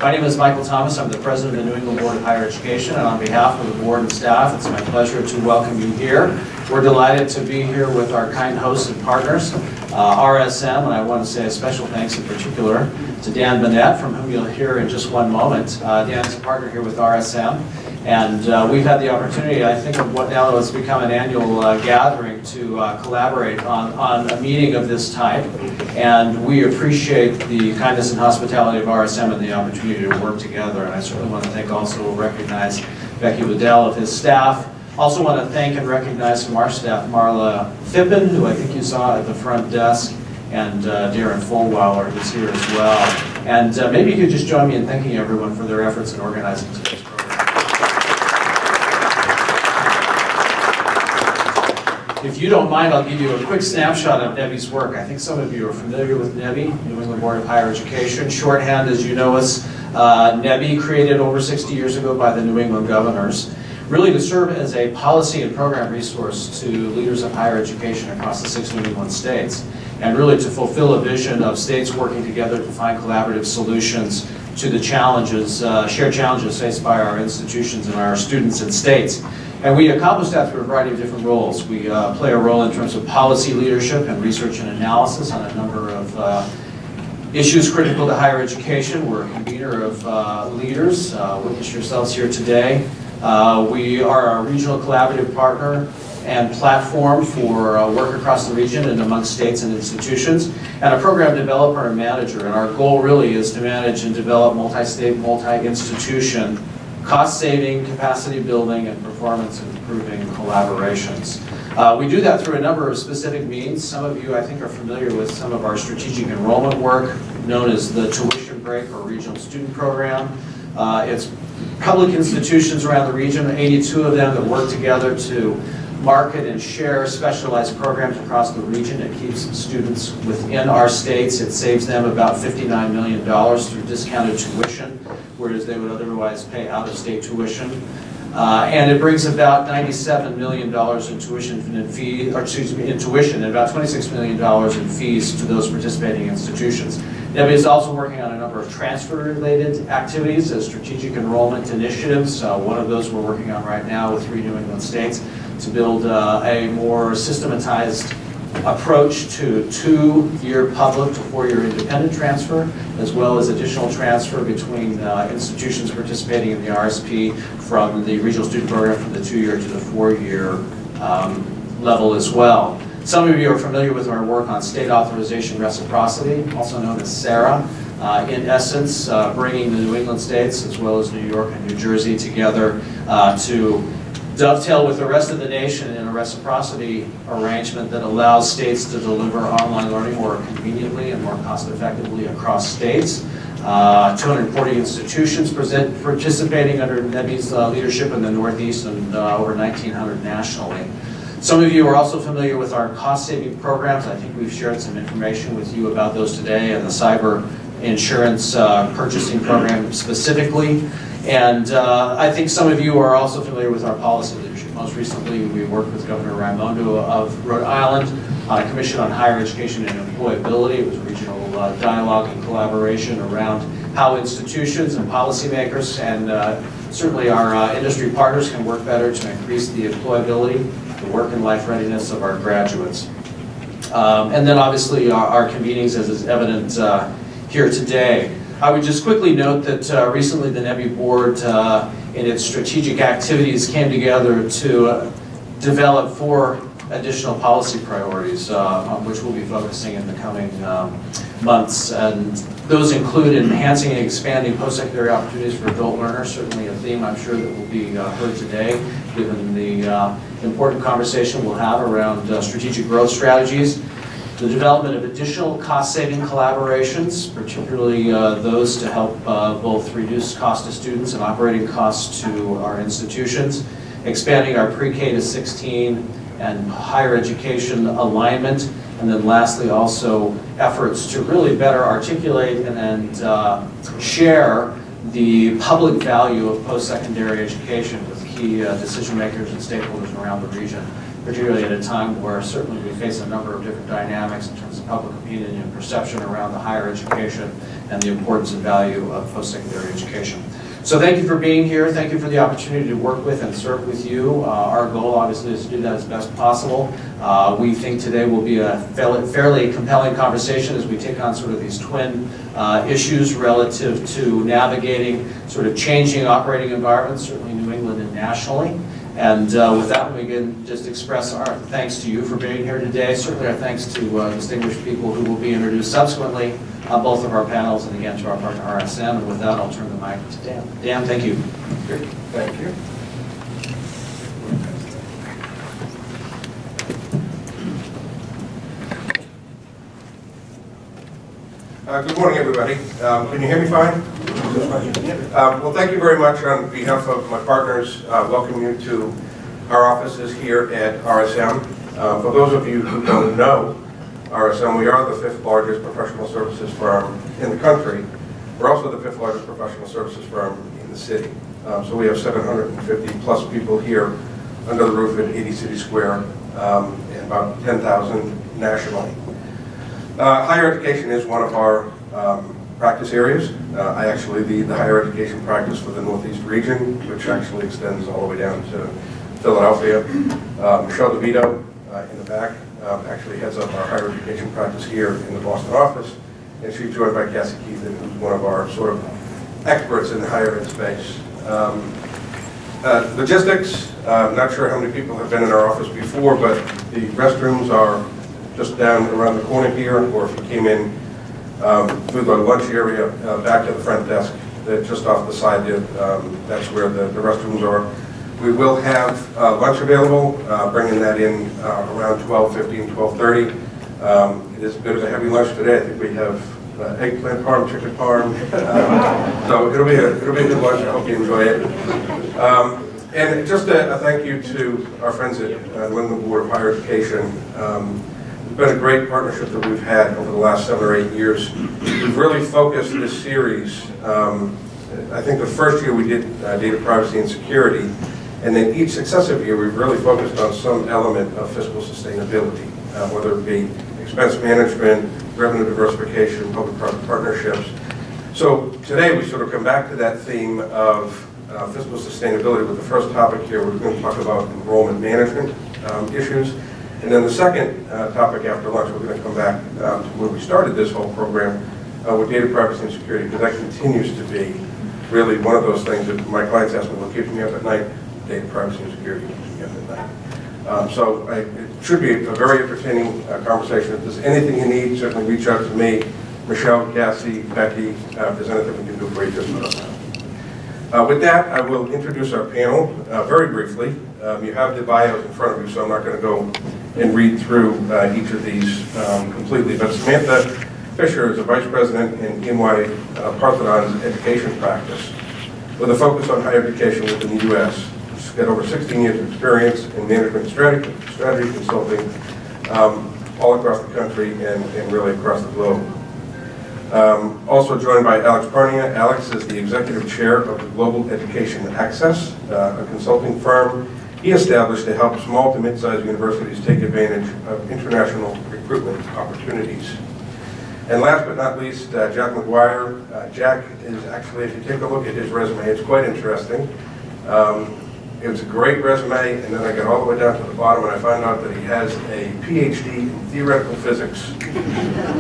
My name is Michael Thomas. I'm the president of the New England Board of Higher Education, and on behalf of the board and staff, it's my pleasure to welcome you here. We're delighted to be here with our kind hosts and partners, RSM, and I want to say a special thanks in particular to Dan Bennett, from whom you'll hear in just one moment. Dan is a partner here with RSM, and we've had the opportunity, I think, of what now has become an annual gathering to collaborate on a meeting of this type, and we appreciate the kindness and hospitality of RSM and the opportunity to work together. And I certainly want to thank, also recognize Becky Waddell of his staff. Also want to thank and recognize from our staff Marla Fippen, who I think you saw at the front desk, and Darren Fulweiler, who's here as well. And maybe you could just join me in thanking everyone for their efforts in organizing today's program. If you don't mind, I'll give you a quick snapshot of NEBHE's work. I think some of you are familiar with NEBHE, New England Board of Higher Education. Shorthand, as you know, is NEBHE, created over 60 years ago by the New England governors, really to serve as a policy and program resource to leaders of higher education across the 6 New England states, and really to fulfill a vision of states working together to find collaborative solutions to the challenges, shared challenges faced by our institutions and our students and states. And we accomplish that through a variety of different roles. We play a role in terms of policy leadership and research and analysis on a number of issues critical to higher education. We're a convener of leaders, witness yourselves here today. We are a regional collaborative partner and platform for work across the region and among states and institutions, and a program developer and manager. And our goal really is to manage and develop multi-state, multi-institution, cost-saving, capacity-building, and performance-improving collaborations. We do that through a number of specific means. Some of you, I think, are familiar with some of our strategic enrollment work, known as the Tuition Break or Regional Student Program. It's public institutions around the region, 82 of them, that work together to market and share specialized programs across the region. It keeps students within our states. It saves them about $59 million through discounted tuition, whereas they would otherwise pay out-of-state tuition. And it brings about $97 million in tuition and fee, or excuse me, in tuition, and about $26 million in fees to those participating institutions. NEBHE is also working on a number of transfer-related activities as strategic enrollment initiatives. One of those we're working on right now with 3 New England states to build a more systematized approach to 2-year public to 4-year independent transfer, as well as additional transfer between institutions participating in the RSP from the regional student program from the 2-year to the 4-year level as well. Some of you are familiar with our work on state authorization reciprocity, also known as SARA. In essence, bringing the New England states, as well as New York and New Jersey, together to dovetail with the rest of the nation in a reciprocity arrangement that allows states to deliver online learning more conveniently and more cost-effectively across states. 240 institutions participating under NEBHE's leadership in the Northeast, and over 1,900 nationally. Some of you are also familiar with our cost-saving programs. I think we've shared some information with you about those today, and the cyber insurance purchasing program specifically. And I think some of you are also familiar with our policy leadership. Most recently, we worked with Governor Raimondo of Rhode Island on a commission on higher education and employability. It was a regional dialogue and collaboration around how institutions and policymakers and certainly our industry partners can work better to increase the employability, the work and life readiness of our graduates. And then obviously our convenings, as is evident here today. I would just quickly note that recently the NEBHE board in its strategic activities came together to develop 4 additional policy priorities on which we'll be focusing in the coming months. And those include enhancing and expanding post-secondary opportunities for adult learners, certainly a theme I'm sure that will be heard today, given the important conversation we'll have around strategic growth strategies. The development of additional cost-saving collaborations, particularly those to help both reduce cost to students and operating costs to our institutions. Expanding our pre-K to 16 and higher education alignment. And then lastly, also efforts to really better articulate and share the public value of post-secondary education with key decision makers and stakeholders around the region, particularly at a time where certainly we face a number of different dynamics in terms of public opinion and perception around the higher education and the importance and value of post-secondary education. So thank you for being here. Thank you for the opportunity to work with and serve with you. Our goal, obviously, is to do that as best possible. We think today will be a fairly compelling conversation as we take on sort of these twin issues relative to navigating sort of changing operating environments, certainly New England and nationally. And with that, we can just express our thanks to you for being here today. Certainly our thanks to distinguished people who will be introduced subsequently on both of our panels, and again to our partner RSM. And with that, I'll turn the mic to Dan. Dan, thank you. Thank you. Good morning, everybody. Can you hear me fine? Well, thank you very much on behalf of my partners. Welcome you to our offices here at RSM. For those of you who don't know RSM, we are the 5th largest professional services firm in the country. We're also the 5th largest professional services firm in the city. So we have 750 plus people here under the roof at 80 City Square, and about 10,000 nationally. Higher education is one of our practice areas. I actually lead the higher education practice for the Northeast region, which actually extends all the way down to Philadelphia. Michelle DeVito in the back actually heads up our higher education practice here in the Boston office, and she's joined by Cassie Keithan, who's one of our sort of experts in the higher ed space. Logistics, I'm not sure how many people have been in our office before, but the restrooms are just down around the corner here, or if you came in through the lunch area back to the front desk, just off the side there, that's where the restrooms are. We will have lunch available, bringing that in around 12:15, 12:30. It is a bit of a heavy lunch today. I think we have eggplant parm, chicken parm. So it'll be a good lunch. I hope you enjoy it. And just a thank you to our friends at New England Board of Higher Education. It's been a great partnership that we've had over the last 7 or 8 years. We've really focused this series. I think the first year we did data privacy and security, and then each successive year we've really focused on some element of fiscal sustainability, whether it be expense management, revenue diversification, public-private partnerships. So today we sort of come back to that theme of fiscal sustainability with the first topic here. We're going to talk about enrollment management issues. And then the second topic after lunch, we're going to come back to where we started this whole program with data privacy and security, because that continues to be really one of those things that my clients ask me, what keeps me up at night? Data privacy and security keeps me up at night. So it should be a very entertaining conversation. If there's anything you need, certainly reach out to me, Michelle, Cassie, Becky, if there's anything we can do for you, just let us know. With that, I will introduce our panel very briefly. You have the bios in front of you, so I'm not going to go and read through each of these completely. But Samantha Fisher is a vice president in NY Parthenon's education practice with a focus on higher education within the U.S. She's got over 16 years of experience in management strategy consulting all across the country and really across the globe. Also joined by Alex Parnia. Alex is the executive chair of the Global Education Access, a consulting firm he established to help small to mid-sized universities take advantage of international recruitment opportunities. And last but not least, Jack McGuire. Jack is actually, if you take a look at his resume, it's quite interesting. It was a great resume, and then I got all the way down to the bottom and I found out that he has a PhD in theoretical physics.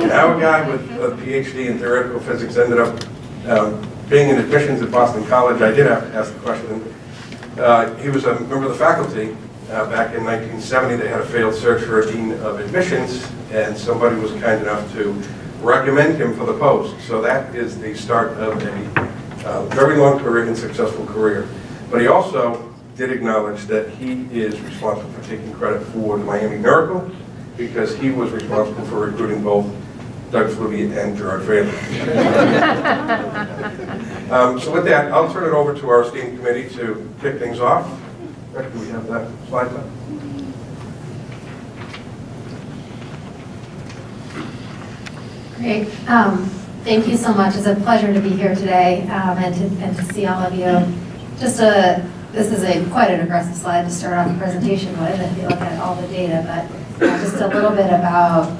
Now a guy with a PhD in theoretical physics ended up being in admissions at Boston College. I did have to ask the question. He was a member of the faculty. Back in 1970, they had a failed search for a dean of admissions, and somebody was kind enough to recommend him for the post. So that is the start of a very long career and successful career. But he also did acknowledge that he is responsible for taking credit for the Miami Miracle, because he was responsible for recruiting both Doug Flutie and Gerard Fraley. So with that, I'll turn it over to our esteemed committee to kick things off. Do we have that slide up? Great. Thank you so much. It's a pleasure to be here today and to see all of you. This is quite an aggressive slide to start off the presentation with if you look at all the data, but just a little bit about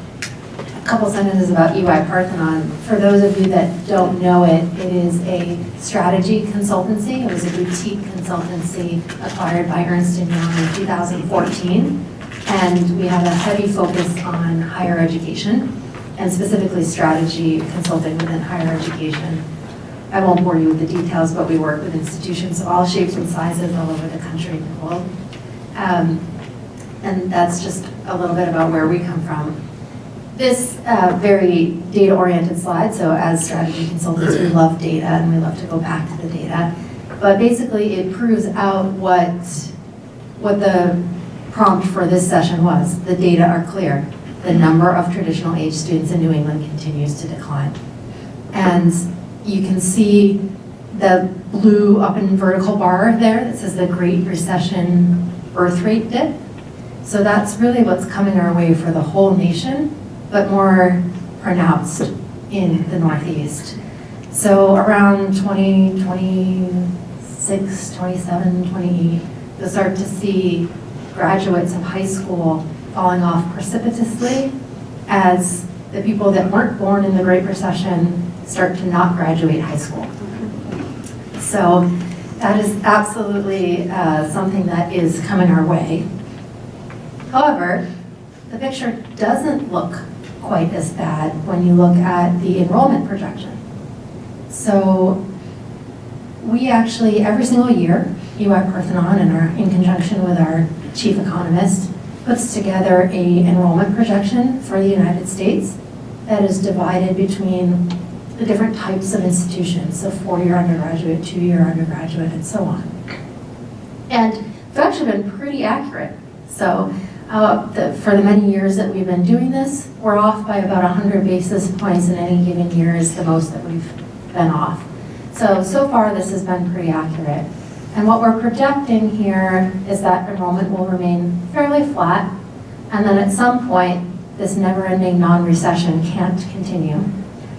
couple sentences about EY Parthenon. For those of you that don't know it, it is a strategy consultancy. It was a boutique consultancy acquired by Ernst & Young in 2014. And we have a heavy focus on higher education, and specifically strategy consulting within higher education. I won't bore you with the details, but we work with institutions of all shapes and sizes all over the country and the world. And that's just a little bit about where we come from. This very data-oriented slide, so as strategy consultants, we love data and we love to go back to the data. But basically it proves out what the prompt for this session was. The data are clear. The number of traditional age students in New England continues to decline. And you can see the blue up in vertical bar there that says the Great Recession birth rate dip. So that's really what's coming our way for the whole nation, but more pronounced in the Northeast. So around 2026, 27, 28, you'll start to see graduates of high school falling off precipitously as the people that weren't born in the Great Recession start to not graduate high school. So that is absolutely something that is coming our way. However, the picture doesn't look quite as bad when you look at the enrollment projection. So we actually, every single year, EY Parthenon, in conjunction with our chief economist, puts together an enrollment projection for the United States that is divided between the different types of institutions, so 4-year undergraduate, 2-year undergraduate, and so on. And it's actually been pretty accurate. So for the many years that we've been doing this, we're off by about 100 basis points in any given year is the most that we've been off. So far this has been pretty accurate. And what we're projecting here is that enrollment will remain fairly flat, and then at some point, this never-ending non-recession can't continue.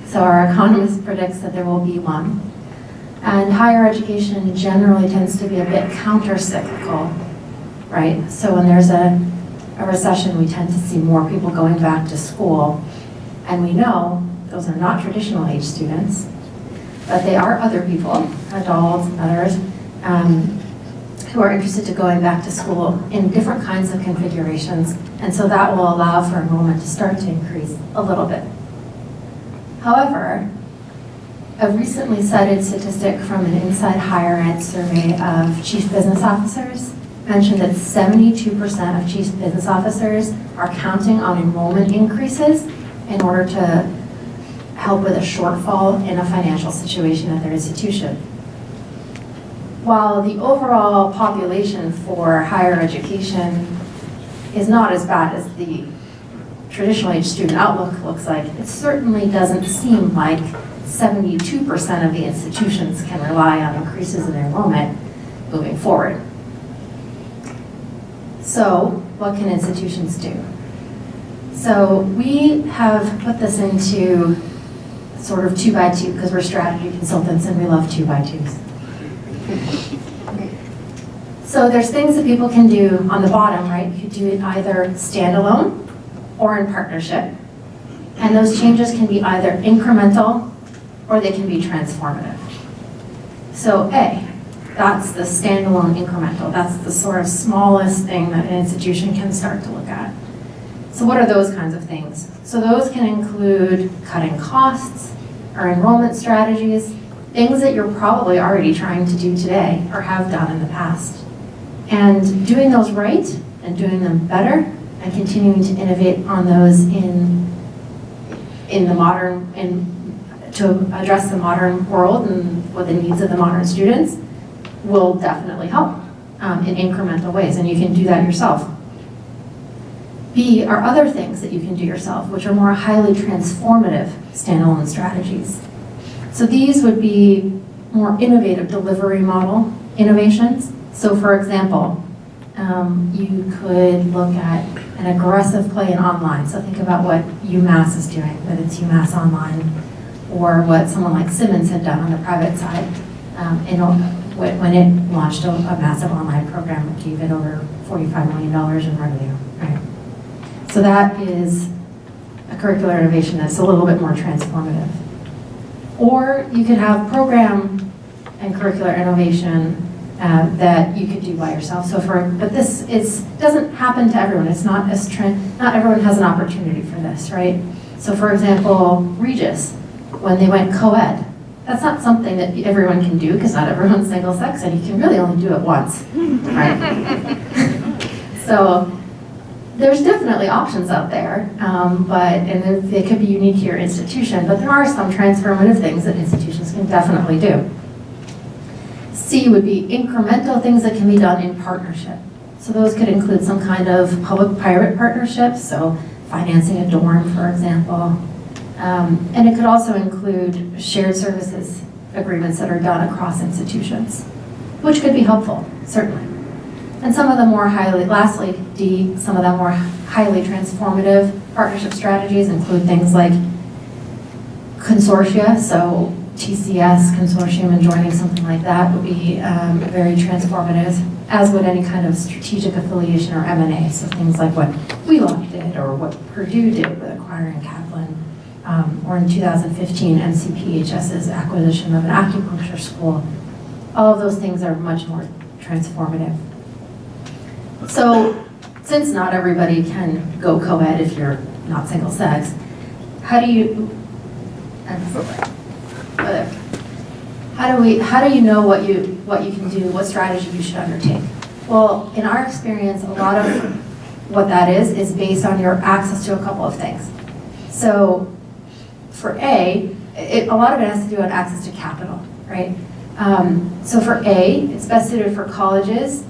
So our economist predicts that there will be one. And higher education generally tends to be a bit counter-cyclical, right? So when there's a recession, we tend to see more people going back to school. And we know those are not traditional age students, but they are other people, adults and others, who are interested in going back to school in different kinds of configurations. And so that will allow for enrollment to start to increase a little bit. However, a recently cited statistic from an Inside Higher Ed survey of chief business officers mentioned that 72% of chief business officers are counting on enrollment increases in order to help with a shortfall in a financial situation at their institution. While the overall population for higher education is not as bad as the traditional age student outlook looks like, it certainly doesn't seem like 72% of the institutions can rely on increases in enrollment moving forward. So what can institutions do? So we have put this into sort of 2x2 because we're strategy consultants and we love 2x2s. So there's things that people can do on the bottom, right? You could do it either standalone or in partnership. And those changes can be either incremental or they can be transformative. So A, that's the standalone incremental. That's the sort of smallest thing that an institution can start to look at. So what are those kinds of things? So those can include cutting costs or enrollment strategies, things that you're probably already trying to do today or have done in the past. And doing those right and doing them better and continuing to innovate on those in the modern, to address the modern world and what the needs of the modern students will definitely help in incremental ways, and you can do that yourself. B are other things that you can do yourself, which are more highly transformative standalone strategies. So these would be more innovative delivery model innovations. So for example, you could look at an aggressive play in online. So think about what UMass is doing, whether it's UMass Online or what someone like Simmons had done on the private side when it launched a massive online program that gave it over $45 million in revenue. Right? So that is a curricular innovation that's a little bit more transformative. Or you could have program and curricular innovation that you could do by yourself. But this doesn't happen to everyone. It's not not everyone has an opportunity for this, right? So for example, Regis, when they went co-ed, that's not something that everyone can do because not everyone's single sex and you can really only do it once, right? So there's definitely options out there, and they could be unique to your institution, but there are some transformative things that institutions can definitely do. C would be incremental things that can be done in partnership. So those could include some kind of public-private partnerships, so financing a dorm, for example. And it could also include shared services agreements that are done across institutions, which could be helpful, certainly. And some of the more lastly, D, some of the more highly transformative partnership strategies include things like consortia, so TCS, consortium, and joining something like that would be very transformative, as would any kind of strategic affiliation or M&A, so things like what Wheelock did or what Purdue did with acquiring Kaplan, or in 2015, NCPHS's acquisition of an acupuncture school. All of those things are much more transformative. So, since not everybody can go co-ed if you're not single sex, how do you know what you can do, what strategy you should undertake? Well, in our experience, a lot of what that is based on your access to a couple of things. So, for A, a lot of it has to do with access to capital, right? So for A, it's best suited for colleges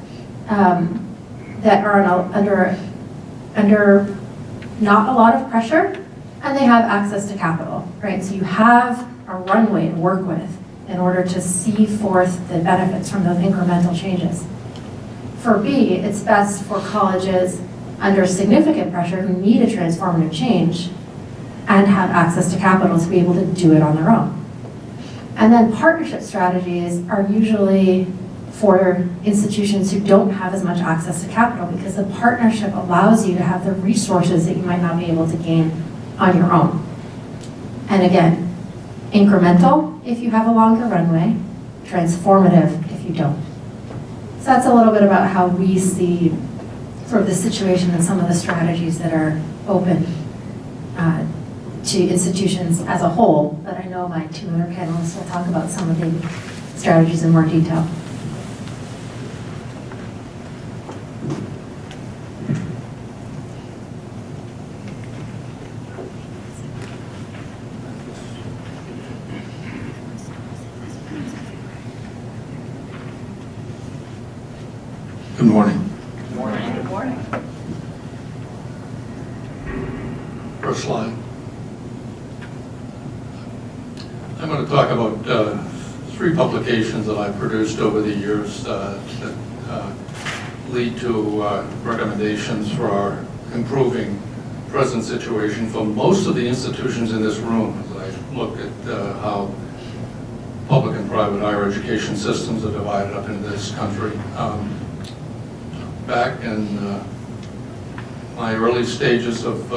that are under not a lot of pressure, and they have access to capital, right? So you have a runway to work with in order to see forth the benefits from those incremental changes. For B, it's best for colleges under significant pressure who need a transformative change and have access to capital to be able to do it on their own. And then partnership strategies are usually for institutions who don't have as much access to capital because the partnership allows you to have the resources that you might not be able to gain on your own. And again, incremental if you have a longer runway, transformative if you don't. So that's a little bit about how we see sort of the situation and some of the strategies that are open to institutions as a whole, but I know my two other panelists will talk about some of the strategies in more detail. Good morning. Good morning. Good morning. First slide. I'm going to talk about 3 publications that I've produced over the years that lead to recommendations for our improving present situation for most of the institutions in this room. As I look at how public and private higher education systems are divided up in this country. Back in my early stages of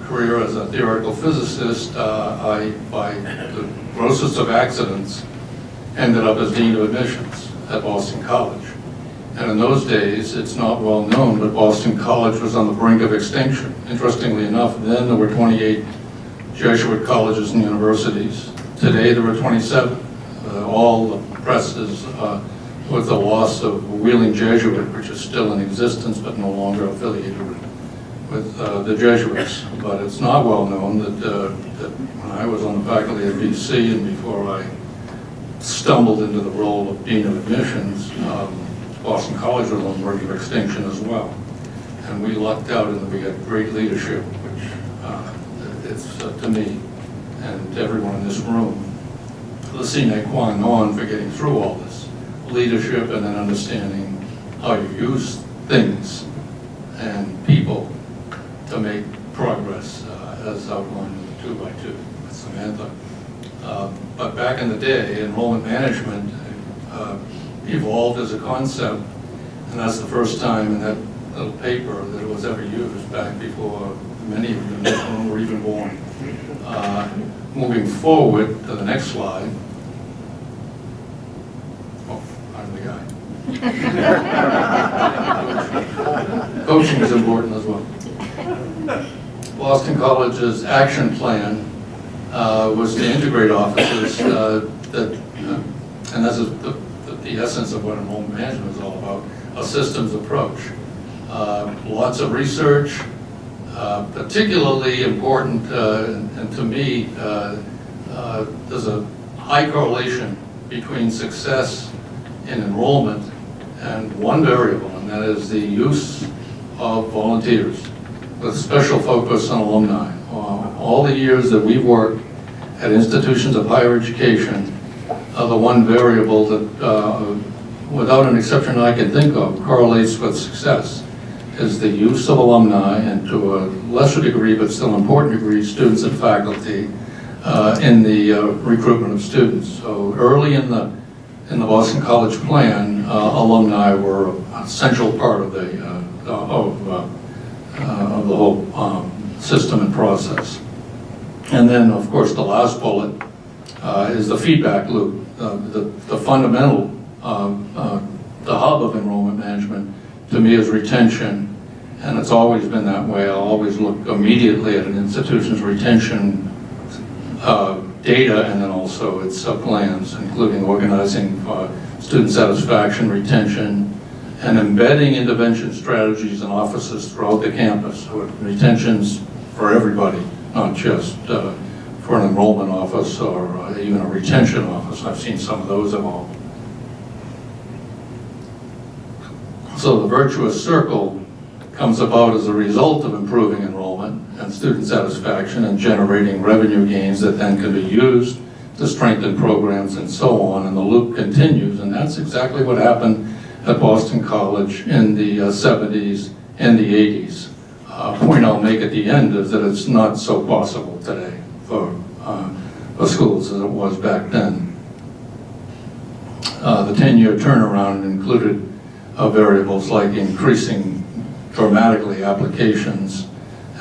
career as a theoretical physicist, I, by the grossest of accidents, ended up as Dean of Admissions at Boston College. And in those days, it's not well known, but Boston College was on the brink of extinction. Interestingly enough, then there were 28 Jesuit colleges and universities. Today there are 27. All the press is with the loss of Wheeling Jesuit, which is still in existence but no longer affiliated with the Jesuits. But it's not well known that when I was on the faculty at BC and before I stumbled into the role of Dean of Admissions, Boston College was on the brink of extinction as well. And we lucked out in that we had great leadership, which it's to me and to everyone in this room, the sine qua non for getting through all this. Leadership and then understanding how you use things and people to make progress, as outlined in the 2x2 with Samantha. But back in the day, enrollment management evolved as a concept, and that's the first time in that little paper that it was ever used, back before many of you in this room were even born. moving forward to the next slide. Oh, I'm the guy. Coaching is important as well. Boston College's action plan was to integrate offices and that's the essence of what enrollment management is all about, a systems approach. Lots of research, particularly important, and to me, there's a high correlation between success in enrollment and one variable, and that is the use of volunteers, with special focus on alumni. All the years that we've worked at institutions of higher education, the one variable that, without an exception I can think of, correlates with success is the use of alumni, and to a lesser degree, but still important degree, students and faculty in the recruitment of students. So early in the Boston College plan, alumni were an essential part of the whole system and process. And then, of course, the last bullet is the feedback loop, the fundamental, the hub of enrollment management to me is retention, and it's always been that way. I'll always look immediately at an institution's retention data and then also its plans, including organizing student satisfaction, retention, and embedding intervention strategies and offices throughout the campus. So retention's for everybody, not just for an enrollment office or even a retention office. I've seen some of those evolve. So the virtuous circle comes about as a result of improving enrollment and student satisfaction and generating revenue gains that then can be used to strengthen programs and so on, and the loop continues, and that's exactly what happened at Boston College in the 70s and the 80s. Point I'll make at the end is that it's not so possible today for schools as it was back then. The 10-year turnaround included variables like increasing dramatically applications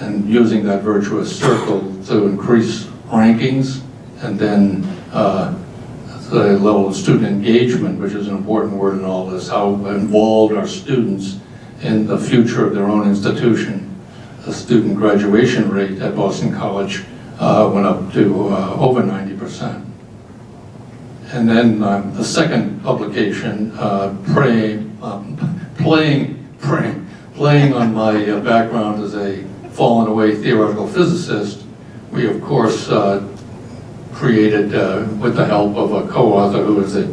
and using that virtuous circle to increase rankings, and then the level of student engagement, which is an important word in all this, how involved are students in the future of their own institution. The student graduation rate at Boston College went up to over 90%. And then the second publication, playing on my background as a fallen away theoretical physicist, we of course created, with the help of a co-author who is the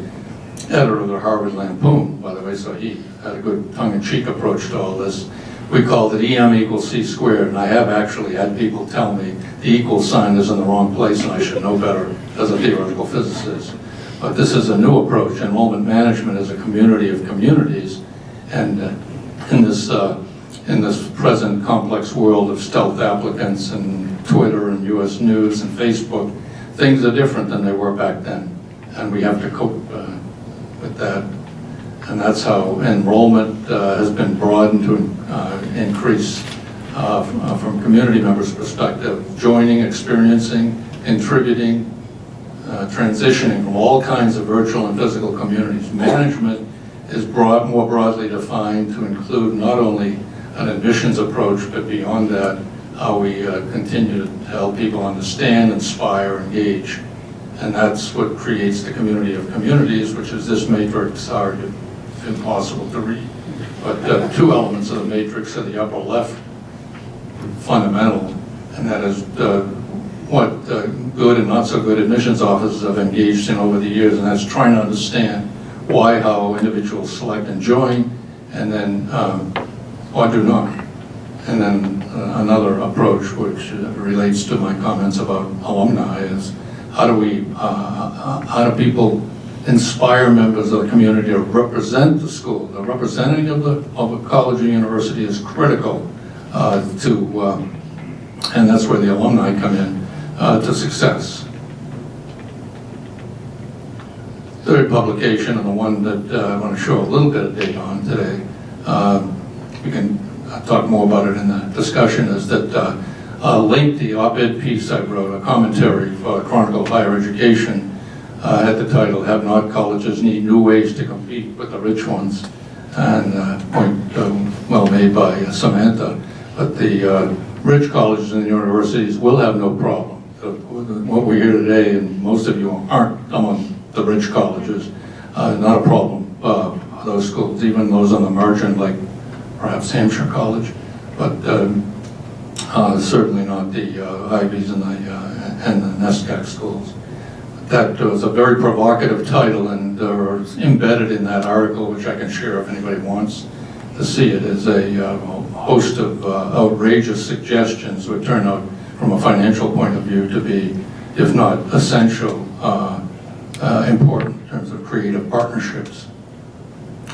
editor of the Harvard Lampoon, by the way, so he had a good tongue-in-cheek approach to all this. We called it EM equals C squared, and I have actually had people tell me the equal sign is in the wrong place and I should know better as a theoretical physicist. But this is a new approach. Enrollment management is a community of communities, and in this present complex world of stealth applicants and Twitter and US News and Facebook, things are different than they were back then, and we have to cope with that. And that's how enrollment has been broadened to increase from community members' perspective, joining, experiencing, contributing, transitioning from all kinds of virtual and physical communities. Management is more broadly defined to include not only an admissions approach, but beyond that, how we continue to help people understand, inspire, engage. And that's what creates the community of communities, which is this matrix. Sorry, it's impossible to read. But two elements of the matrix are the upper left, fundamental, and that is what good and not so good admissions officers have engaged in over the years, and that's trying to understand why, how individuals select and join, and then, or do not. And then another approach, which relates to my comments about alumni, is how do people inspire members of the community to represent the school? The representing of a college or university is critical and that's where the alumni come in, to success. Third publication, and the one that I want to show a little bit of data on today, we can talk more about it in the discussion, is that lengthy op-ed piece I wrote, a commentary for Chronicle of Higher Education, had the title, "Have Not Colleges Need New Ways to Compete with the Rich Ones?" And point well made by Samantha. But the rich colleges and universities will have no problem. What we hear today, and most of you aren't among the rich colleges, not a problem. Those schools, even those on the margin, like perhaps Hampshire College, but certainly not the Ivies and the NESCAC schools. That was a very provocative title, and embedded in that article, which I can share if anybody wants to see it, is a host of outrageous suggestions which turn out, from a financial point of view, to be, if not essential, important in terms of creative partnerships.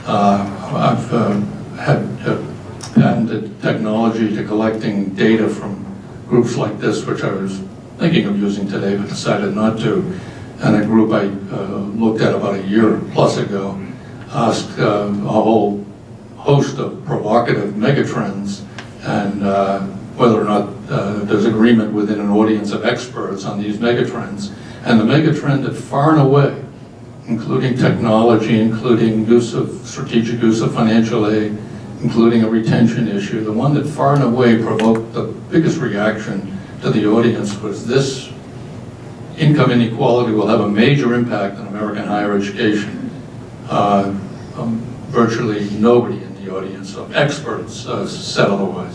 I've had patented technology to collecting data from groups like this, which I was thinking of using today but decided not to. And a group I looked at about a year plus ago asked a whole host of provocative megatrends and whether or not there's agreement within an audience of experts on these megatrends. And the megatrend that far and away, including technology, including strategic use of financial aid, including a retention issue, the one that far and away provoked the biggest reaction to the audience was this: income inequality will have a major impact on American higher education. Virtually nobody in the audience of experts said otherwise.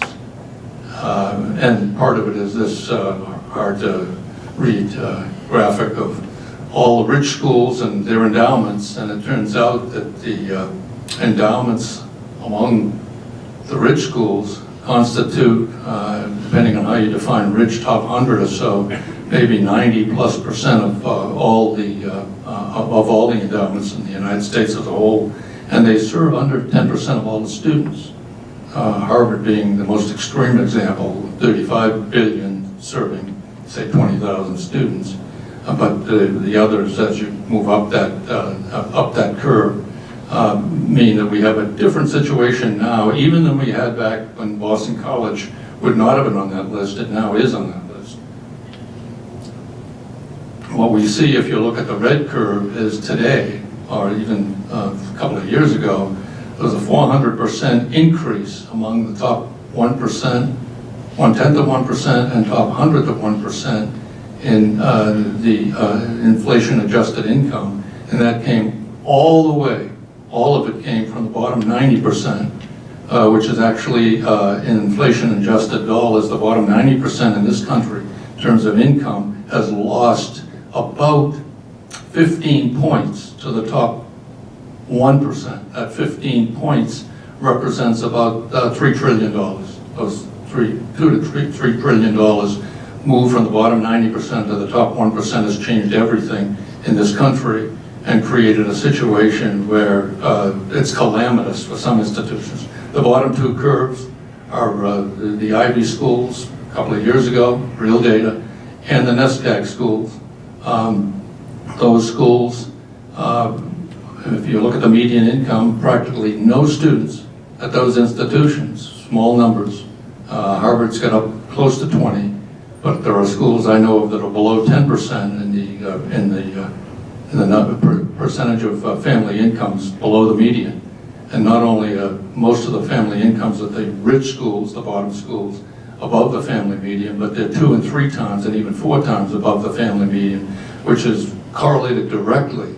And part of it is this hard to read graphic of all the rich schools and their endowments, and it turns out that the endowments among the rich schools constitute, depending on how you define rich, top 100 or so, maybe 90+% of all the endowments in the United States as a whole, and they serve under 10% of all the students. Harvard being the most extreme example, 35 billion serving, say, 20,000 students. But the others, as you move up that curve, mean that we have a different situation now, even than we had back when Boston College would not have been on that list. It now is on that list. What we see, if you look at the red curve, is today, or even a couple of years ago, there was a 400% increase among the top 1%, 1/10 of 1%, and top 100th of 1% in the inflation-adjusted income, and that came all the way. All of it came from the bottom 90%, which is actually in inflation-adjusted dollars, the bottom 90% in this country, in terms of income, has lost about 15 points to the top 1%. That 15 points represents about $3 trillion. Those $2 to $3 trillion moved from the bottom 90% to the top 1% has changed everything in this country and created a situation where it's calamitous for some institutions. The bottom two curves are the Ivy schools a couple of years ago, real data, and the NESCAC schools. Those schools, if you look at the median income, practically no students at those institutions, small numbers. Harvard's got up close to 20, but there are schools I know of that are below 10% in the percentage of family incomes below the median. And not only most of the family incomes at the rich schools, the bottom schools, above the family median, but they're 2 and 3 times and even 4 times above the family median, which is correlated directly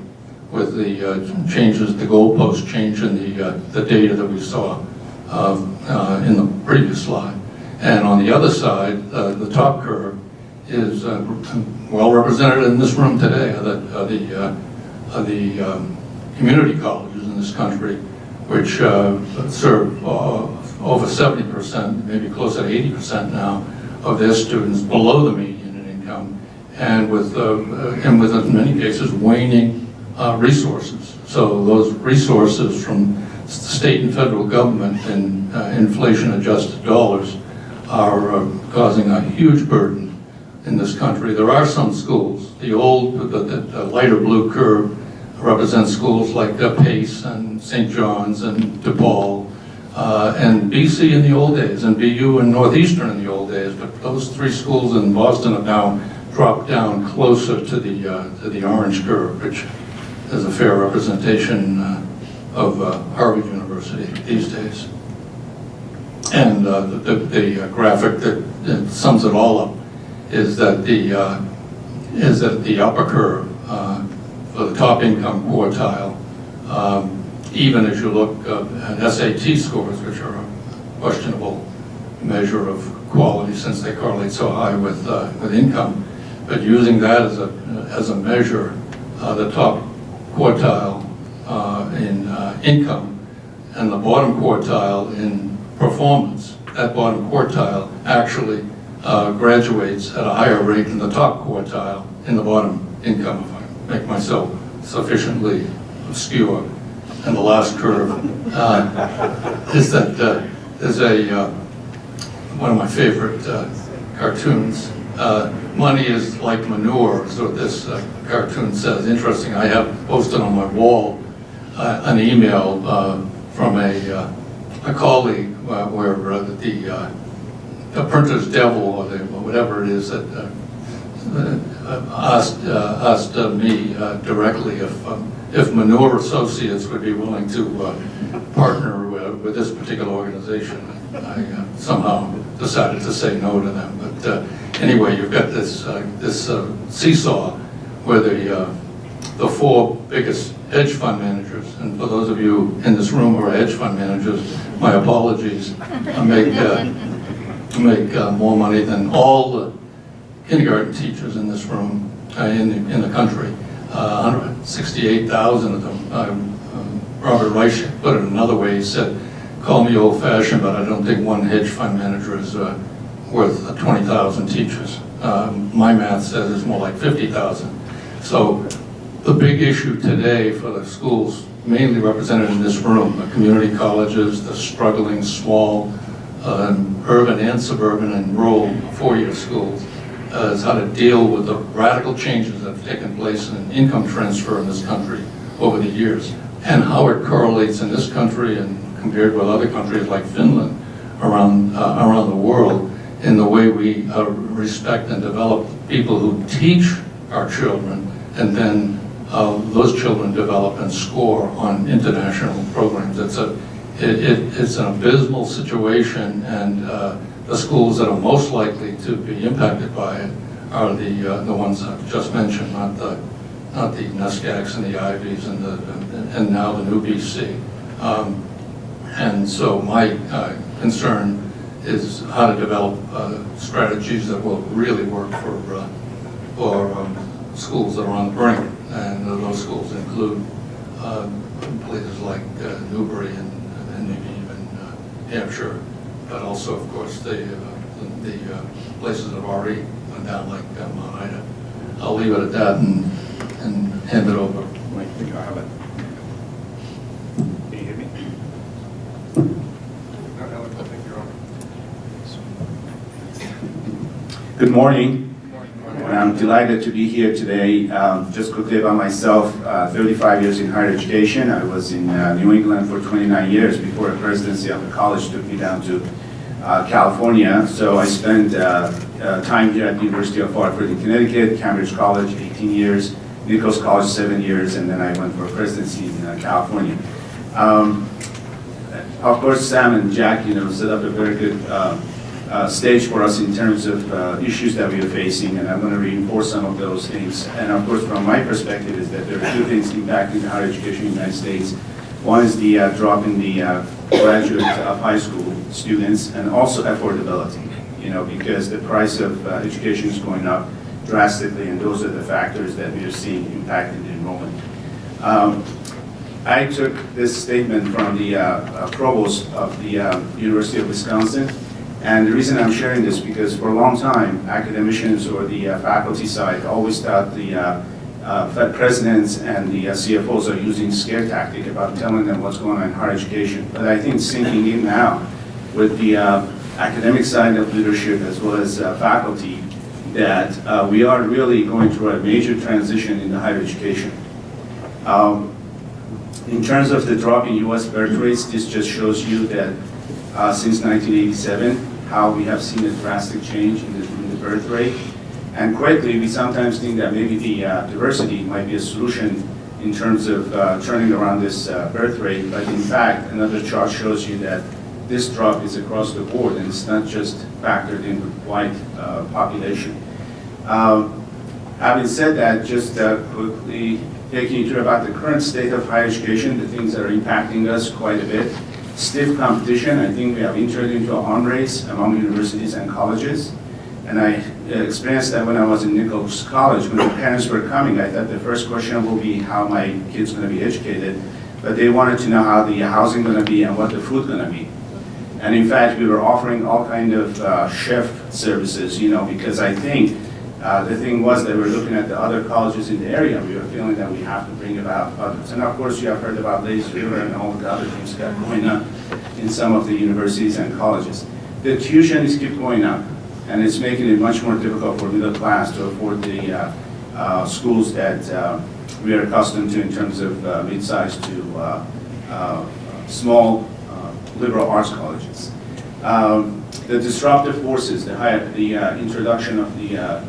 with the changes, the goalpost change in the data that we saw in the previous slide. And on the other side, the top curve is well represented in this room today, the community colleges in this country, which serve over 70%, maybe close to 80% now, of their students below the median in income, and with in many cases waning resources. So those resources from the state and federal government in inflation-adjusted dollars are causing a huge burden in this country. There are some schools, the lighter blue curve represents schools like Pace and St. John's and DePaul, and BC in the old days, and BU and Northeastern in the old days, but those three schools in Boston have now dropped down closer to the orange curve, which is a fair representation of Harvard University these days. And the graphic that sums it all up is that the upper curve for the top income quartile, even as you look at SAT scores, which are a questionable measure of quality since they correlate so high with income, but using that as a measure, the top quartile in income and the bottom quartile in performance, that bottom quartile actually graduates at a higher rate than the top quartile in the bottom income, if I make myself sufficiently obscure. And the last curve is that there's one of my favorite cartoons. Money is like manure, is what this cartoon says. Interesting, I have posted on my wall an email from a colleague where the printer's devil or whatever it is that asked me directly if Manure Associates would be willing to partner with this particular organization. I somehow decided to say no to them. But anyway, you've got this seesaw where the four biggest hedge fund managers, and for those of you in this room who are hedge fund managers, my apologies, make more money than all the kindergarten teachers in this room in the country. 168,000 of them. Robert Reich put it another way. He said, "Call me old-fashioned, but I don't think one hedge fund manager is worth 20,000 teachers." My math says it's more like 50,000. So the big issue today for the schools, mainly represented in this room, the community colleges, the struggling small urban and suburban and rural four-year schools, is how to deal with the radical changes that have taken place in income transfer in this country over the years, and how it correlates in this country and compared with other countries like Finland around the world in the way we respect and develop people who teach our children, and then those children develop and score on international programs. It's an abysmal situation, and the schools that are most likely to be impacted by it are the ones I've just mentioned, not the NESCACs and the Ivies and now the new BC. And so my concern is how to develop strategies that will really work for schools that are on the brink, and those schools include places like Newbury and maybe even Hampshire, but also, of course, the places that have already went down, like Mount Ida. I'll leave it at that and hand it over. Wait, I think I have it. Can you hear me? Good morning. I'm delighted to be here today. Just quickly about myself, 35 years in higher education. I was in New England for 29 years before the presidency of the college took me down to California. So I spent time here at the University of Hartford in Connecticut, Cambridge College, 18 years, Nichols College, 7 years, and then I went for presidency in California. Of course, Sam and Jack, set up a very good stage for us in terms of issues that we are facing, and I'm going to reinforce some of those things. And of course, from my perspective, is that there are two things impacting higher education in the United States. One is the drop in the graduate of high school students, and also affordability, because the price of education is going up drastically, and those are the factors that we are seeing impacting the enrollment. I took this statement from the provost of the University of Wisconsin. And the reason I'm sharing this, because for a long time, academicians or the faculty side always thought the Fed presidents and the CFOs are using scare tactic about telling them what's going on in higher education. But I think it's sinking in now with the academic side of leadership as well as faculty that we are really going through a major transition in the higher education. In terms of the drop in US birth rates, this just shows you that since 1987, how we have seen a drastic change in the birth rate. And quickly, we sometimes think that maybe the diversity might be a solution in terms of turning around this birth rate. But in fact, another chart shows you that this drop is across the board, and it's not just factored in with white population. Having said that, just quickly taking you through about the current state of higher education, the things that are impacting us quite a bit. Stiff competition. I think we have entered into a arms race among universities and colleges. And I experienced that when I was in Nichols College. When the parents were coming, I thought the first question will be how my kid's going to be educated. But they wanted to know how the housing going to be and what the food going to be. And in fact, we were offering all kind of chef services, you know, because I think the thing was that we're looking at the other colleges in the area. We were feeling that we have to bring about others. And of course, you have heard about Lazy River and all the other things that are going on in some of the universities and colleges. The tuitions keep going up, and it's making it much more difficult for middle class to afford the schools that we are accustomed to in terms of mid-sized to small liberal arts colleges. The disruptive forces, the introduction of the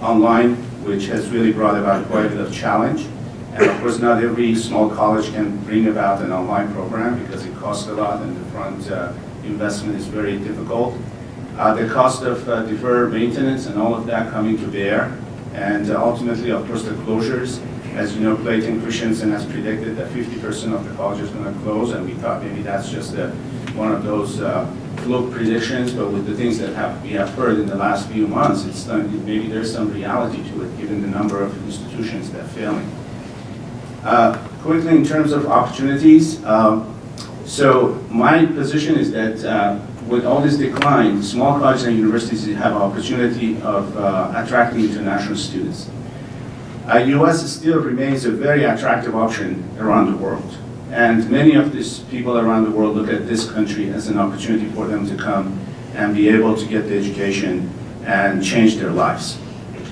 online, which has really brought about quite a bit of challenge. And of course, not every small college can bring about an online program because it costs a lot and the front investment is very difficult. The cost of deferred maintenance and all of that coming to bear. And ultimately, of course, the closures. As you know, Clayton Christensen has predicted that 50% of the college is going to close, and we thought maybe that's just one of those fluke predictions, but with the things that we have heard in the last few months, maybe there's some reality to it, given the number of institutions that are failing. Quickly, in terms of opportunities, so my position is that with all this decline, small colleges and universities have an opportunity of attracting international students. U.S. still remains a very attractive option around the world. And many of these people around the world look at this country as an opportunity for them to come and be able to get the education and change their lives.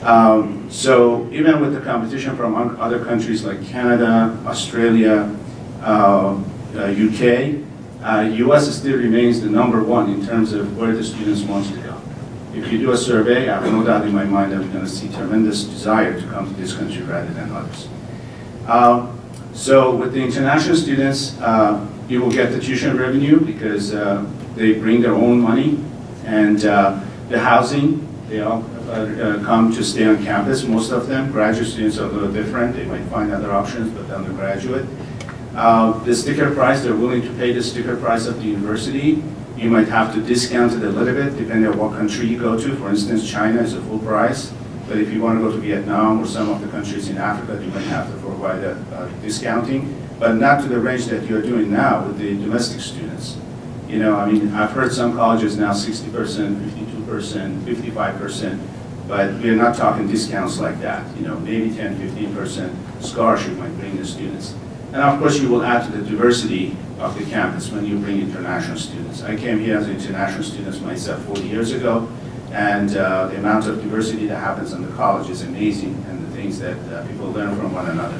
So even with the competition from other countries like Canada, Australia, UK, U.S. still remains the #1 in terms of where the students want to go. If you do a survey, I have no doubt in my mind that we're going to see tremendous desire to come to this country rather than others. So with the international students, you will get the tuition revenue because they bring their own money, and the housing, they all come to stay on campus, most of them. Graduate students are a little different. They might find other options, but undergraduate. The sticker price, they're willing to pay the sticker price of the university. You might have to discount it a little bit depending on what country you go to. For instance, China is a full price, but if you want to go to Vietnam or some of the countries in Africa, you might have to provide a discounting, but not to the range that you're doing now with the domestic students. You know, I mean, I've heard some colleges now 60%, 52%, 55%, but we're not talking discounts like that. You know, maybe 10, 15% scholarship might bring the students. And of course, you will add to the diversity of the campus when you bring international students. I came here as an international student myself 40 years ago, and the amount of diversity that happens in the college is amazing, and the things that people learn from one another.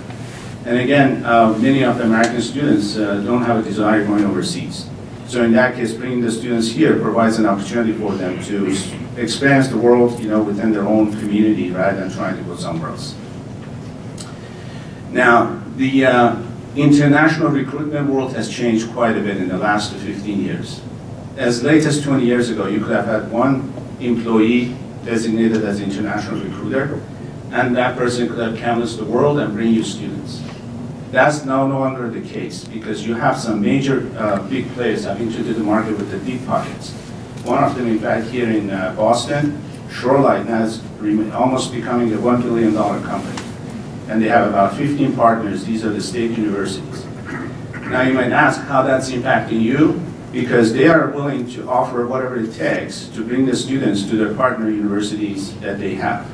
And again, many of the American students don't have a desire going overseas. So in that case, bringing the students here provides an opportunity for them to experience the world, you know, within their own community rather than trying to go somewhere else. Now, the international recruitment world has changed quite a bit in the last 15 years. As late as 20 years ago, you could have had one employee designated as international recruiter, and that person could have canvassed the world and bring you students. That's now no longer the case because you have some major big players have entered the market with the deep pockets. One of them, in fact, here in Boston, Shoreline, has almost becoming a $1 billion company. And they have about 15 partners. These are the state universities. Now you might ask how that's impacting you, because they are willing to offer whatever it takes to bring the students to their partner universities that they have.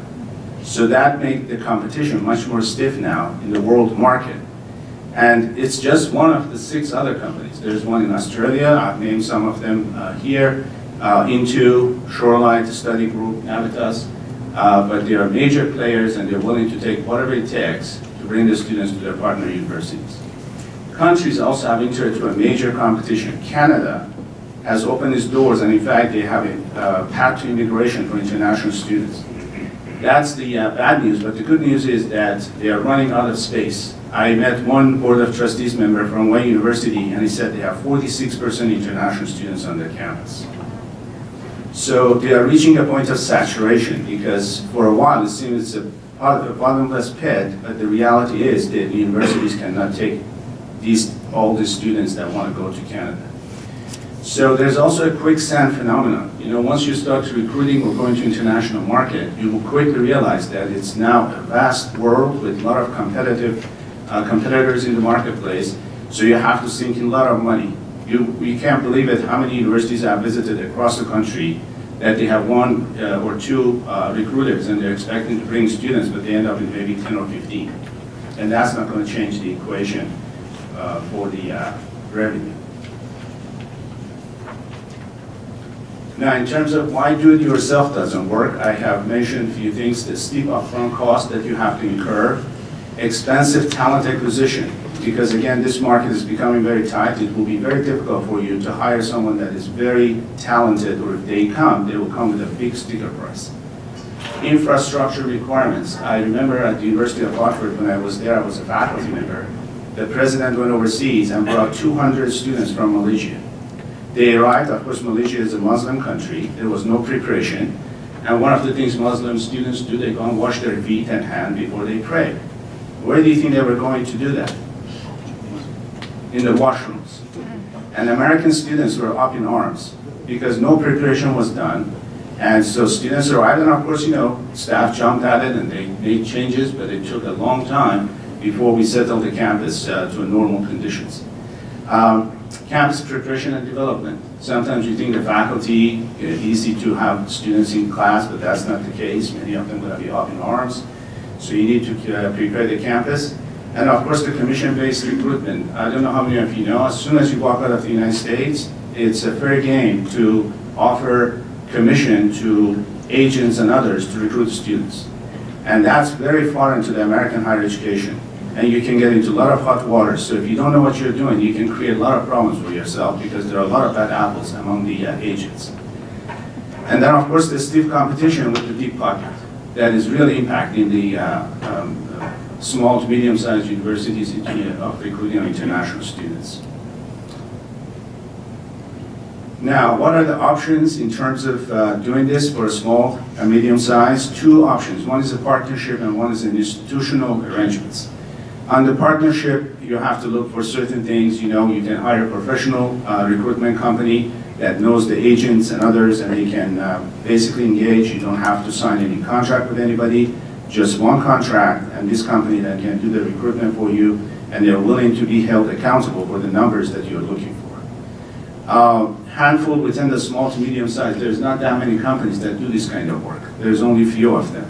So that makes the competition much more stiff now in the world market. And it's just one of the 6 other companies. There's one in Australia, I've named some of them here, Into, Shoreline Study Group, Navitas. But they are major players and they're willing to take whatever it takes to bring the students to their partner universities. countries also have entered into a major competition. Canada has opened its doors, and in fact, they have a path to immigration for international students. That's the bad news, but the good news is that they are running out of space. I met one Board of Trustees member from one university, and he said they have 46% international students on their campus. So they are reaching a point of saturation, because for a while it seems it's a bottomless pit, but the reality is that the universities cannot take all the students that want to go to Canada. So there's also a quicksand phenomenon. You know, once you start recruiting or going to international market, you will quickly realize that it's now a vast world with a lot of competitors in the marketplace. So you have to sink in a lot of money. You can't believe it how many universities I've visited across the country that they have one or two recruiters and they're expecting to bring students, but they end up with maybe 10 or 15. And that's not going to change the equation for the revenue. Now, in terms of why do-it-yourself doesn't work, I have mentioned a few things: the steep upfront cost that you have to incur, expensive talent acquisition, because again, this market is becoming very tight. It will be very difficult for you to hire someone that is very talented, or if they will come with a big sticker price. Infrastructure requirements. I remember at the University of Hartford, when I was there, I was a faculty member. The president went overseas and brought 200 students from Malaysia. They arrived, of course, Malaysia is a Muslim country. There was no preparation. And one of the things Muslim students do, they go and wash their feet and hand before they pray. Where do you think they were going to do that? In the washrooms. And American students were up in arms because no preparation was done. And so students arrived, and of course, you know, staff jumped at it and they made changes, but it took a long time before we settled the campus to normal conditions. Campus preparation and development. Sometimes you think the faculty, it's easy to have students in class, but that's not the case. Many of them will be up in arms. So you need to prepare the campus. And of course, the commission-based recruitment. I don't know how many of you know, as soon as you walk out of the United States, it's a fair game to offer commission to agents and others to recruit students. And that's very foreign to the American higher education. And you can get into a lot of hot water. So if you don't know what you're doing, you can create a lot of problems for yourself because there are a lot of bad apples among the agents. And then, of course, the stiff competition with the deep pocket that is really impacting the small to medium-sized universities of recruiting international students. Now, what are the options in terms of doing this for a small and medium-sized? Two options. One is a partnership and one is an institutional arrangements. On the partnership, you have to look for certain things. You know, you can hire a professional recruitment company that knows the agents and others, and they can basically engage. You don't have to sign any contract with anybody, just one contract, and this company then can do the recruitment for you, and they're willing to be held accountable for the numbers that you're looking for. Handful within the small to medium size, there's not that many companies that do this kind of work. There's only a few of them.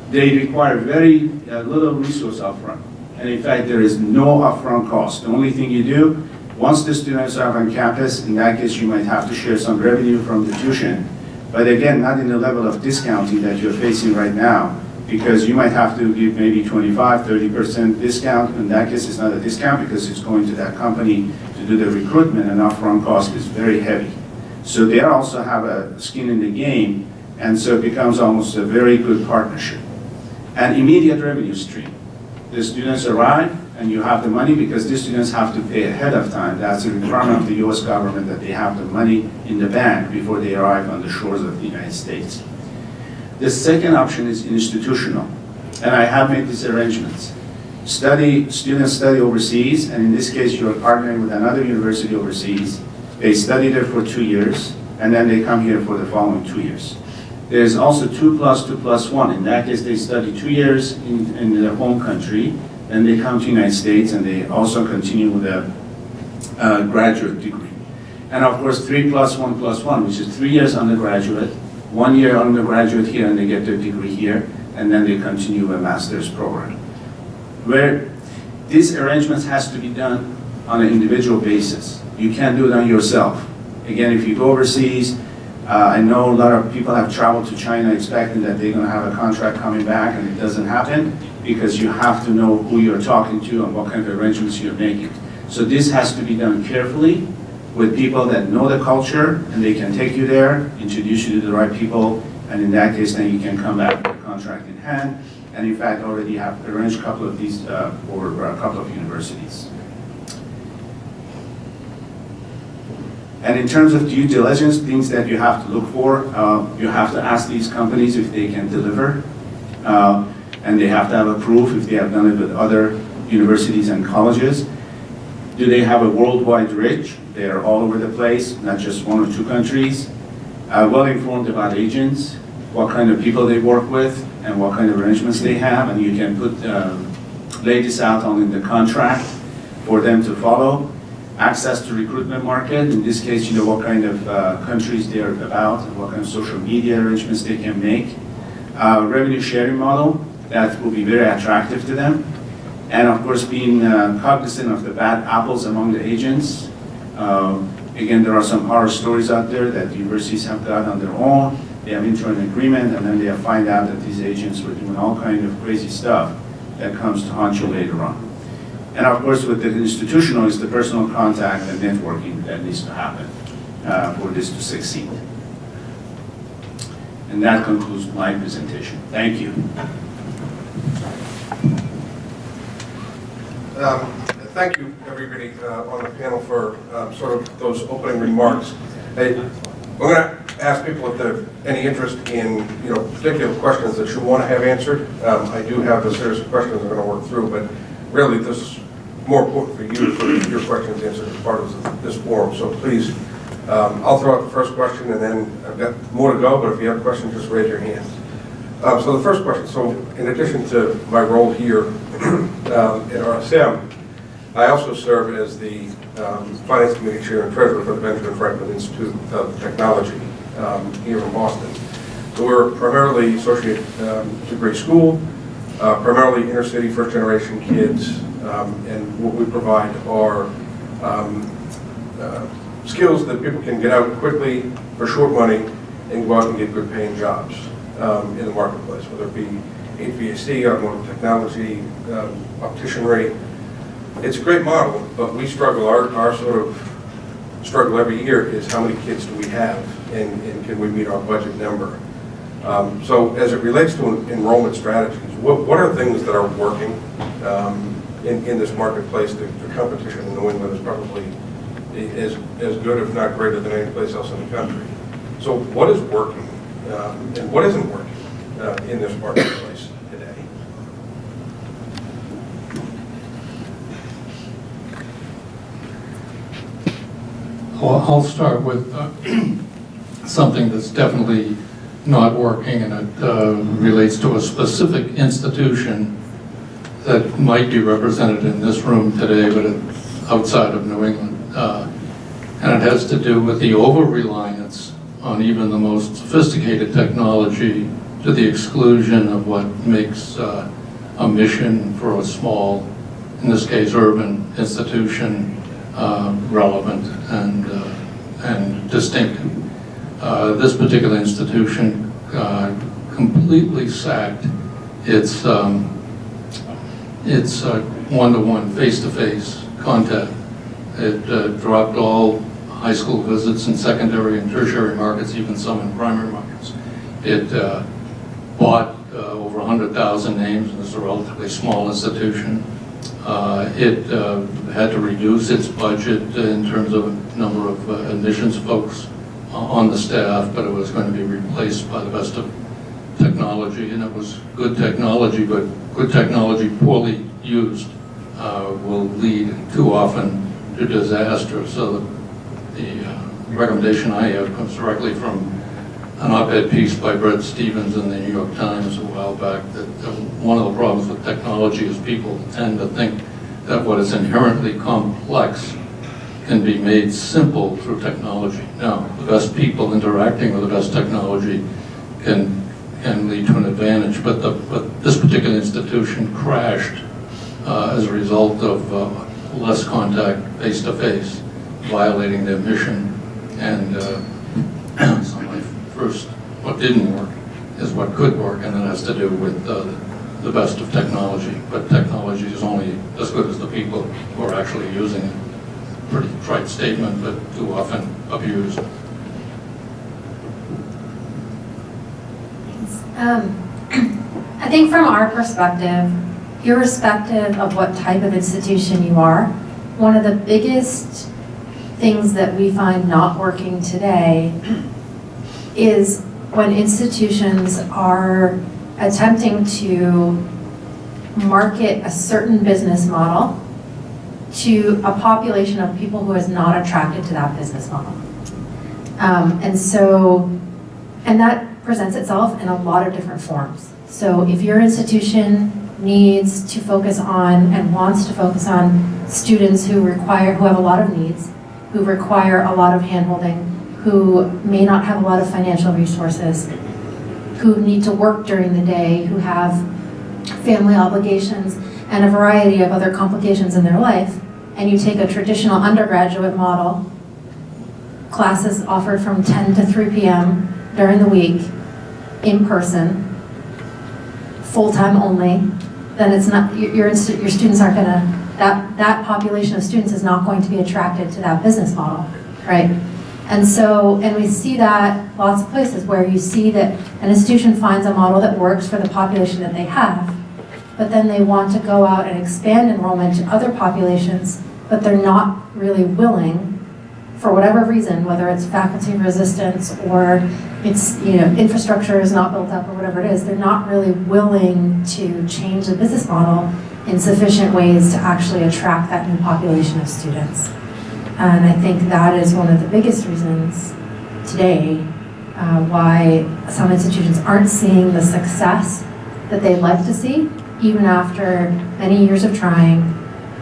They require very little resource upfront. And in fact, there is no upfront cost. The only thing you do, once the students are on campus, in that case, you might have to share some revenue from the tuition. But again, not in the level of discounting that you're facing right now, because you might have to give maybe 25, 30% discount. In that case, it's not a discount because it's going to that company to do the recruitment, and upfront cost is very heavy. So they also have a skin in the game, and so it becomes almost a very good partnership. An immediate revenue stream. The students arrive, and you have the money because the students have to pay ahead of time. That's a requirement of the US government that they have the money in the bank before they arrive on the shores of the United States. The second option is institutional, and I have made these arrangements. Students study overseas, and in this case, you're partnering with another university overseas. They study there for 2 years, and then they come here for the following 2 years. There's also 2 plus 2 plus 1. In that case, they study 2 years in their home country, then they come to the United States, and they also continue with a graduate degree. And of course, 3 plus 1 plus 1, which is 3 years undergraduate, 1 year undergraduate here, and they get their degree here, and then they continue a master's program. Where these arrangements has to be done on an individual basis. You can't do it on yourself. Again, if you go overseas, I know a lot of people have traveled to China expecting that they're going to have a contract coming back, and it doesn't happen because you have to know who you're talking to and what kind of arrangements you're making. So this has to be done carefully with people that know the culture, and they can take you there, introduce you to the right people, and in that case, then you can come back with a contract in hand. And in fact, already have arranged a couple of these for a couple of universities. And in terms of due diligence, things that you have to look for, you have to ask these companies if they can deliver. And they have to have a proof if they have done it with other universities and colleges. Do they have a worldwide reach? They are all over the place, not just one or two countries. Well informed about agents, what kind of people they work with, and what kind of arrangements they have, and you can lay this out on in the contract for them to follow. Access to recruitment market, in this case, you know what kind of countries they're about, and what kind of social media arrangements they can make. Revenue sharing model, that will be very attractive to them. And of course, being cognizant of the bad apples among the agents. Again, there are some horror stories out there that universities have got on their own. They have internal agreement, and then they find out that these agents were doing all kind of crazy stuff that comes to haunt you later on. And of course, with the institutional, is the personal contact and networking that needs to happen for this to succeed. And that concludes my presentation. Thank you. Thank you, everybody on the panel for sort of those opening remarks. Hey, I'm going to ask people if they have any interest in particular questions that you want to have answered. I do have a series of questions I'm going to work through, but really this is more important for you for your questions answered as part of this forum. So please, I'll throw out the first question, and then I've got more to go, but if you have questions, just raise your hand. So the first question, so in addition to my role here at RSM, I also serve as the Finance Committee Chair and Treasurer for the Benjamin Franklin Institute of Technology here in Boston. So we're primarily associate degree school, primarily inner city first generation kids, and what we provide are skills that people can get out quickly for short money and go out and get good paying jobs in the marketplace, whether it be HVAC, automotive technology, opticianry. It's a great model, but we struggle, our sort of struggle every year is how many kids do we have, and can we meet our budget number? So as it relates to enrollment strategies, what are things that are working in this marketplace? The competition in New England is probably as good, if not greater, than any place else in the country. So what is working and what isn't working in this marketplace today? Well, I'll start with something that's definitely not working, and it relates to a specific institution that might be represented in this room today, but it's outside of New England. And it has to do with the over-reliance on even the most sophisticated technology to the exclusion of what makes a mission for a small, in this case, urban institution relevant and distinctive. This particular institution completely sacked its one-to-one, face-to-face contact. It dropped all high school visits in secondary and tertiary markets, even some in primary markets. It bought over 100,000 names, and it's a relatively small institution. It had to reduce its budget in terms of number of admissions folks on the staff, but it was going to be replaced by the best of technology, and it was good technology, but good technology poorly used will lead too often to disaster. So the recommendation I have comes directly from an op-ed piece by Brett Stevens in the New York Times a while back, that one of the problems with technology is people tend to think that what is inherently complex can be made simple through technology. Now, the best people interacting with the best technology can lead to an advantage, but this particular institution crashed as a result of less contact face-to-face, violating their mission. And so my first, what didn't work is what could work, and it has to do with the the best of technology, but technology is only as good as the people who are actually using it. Pretty trite statement, but too often abused. I think from our perspective, irrespective of what type of institution you are, one of the biggest things that we find not working today is when institutions are attempting to market a certain business model to a population of people who is not attracted to that business model. And that presents itself in a lot of different forms. So if your institution needs to focus on and wants to focus on students who have a lot of needs, who require a lot of handholding, who may not have a lot of financial resources, who need to work during the day, who have family obligations, and a variety of other complications in their life, and you take a traditional undergraduate model, classes offered from 10 to 3 p.m. during the week, in person, full-time only, then it's not, your students aren't gonna, that population of students is not going to be attracted to that business model, right? And we see that lots of places where you see that an institution finds a model that works for the population that they have, but then they want to go out and expand enrollment to other populations, but they're not really willing, for whatever reason, whether it's faculty resistance or it's, infrastructure is not built up or whatever it is, they're not really willing to change the business model in sufficient ways to actually attract that new population of students. And I think that is one of the biggest reasons today why some institutions aren't seeing the success that they'd like to see, even after many years of trying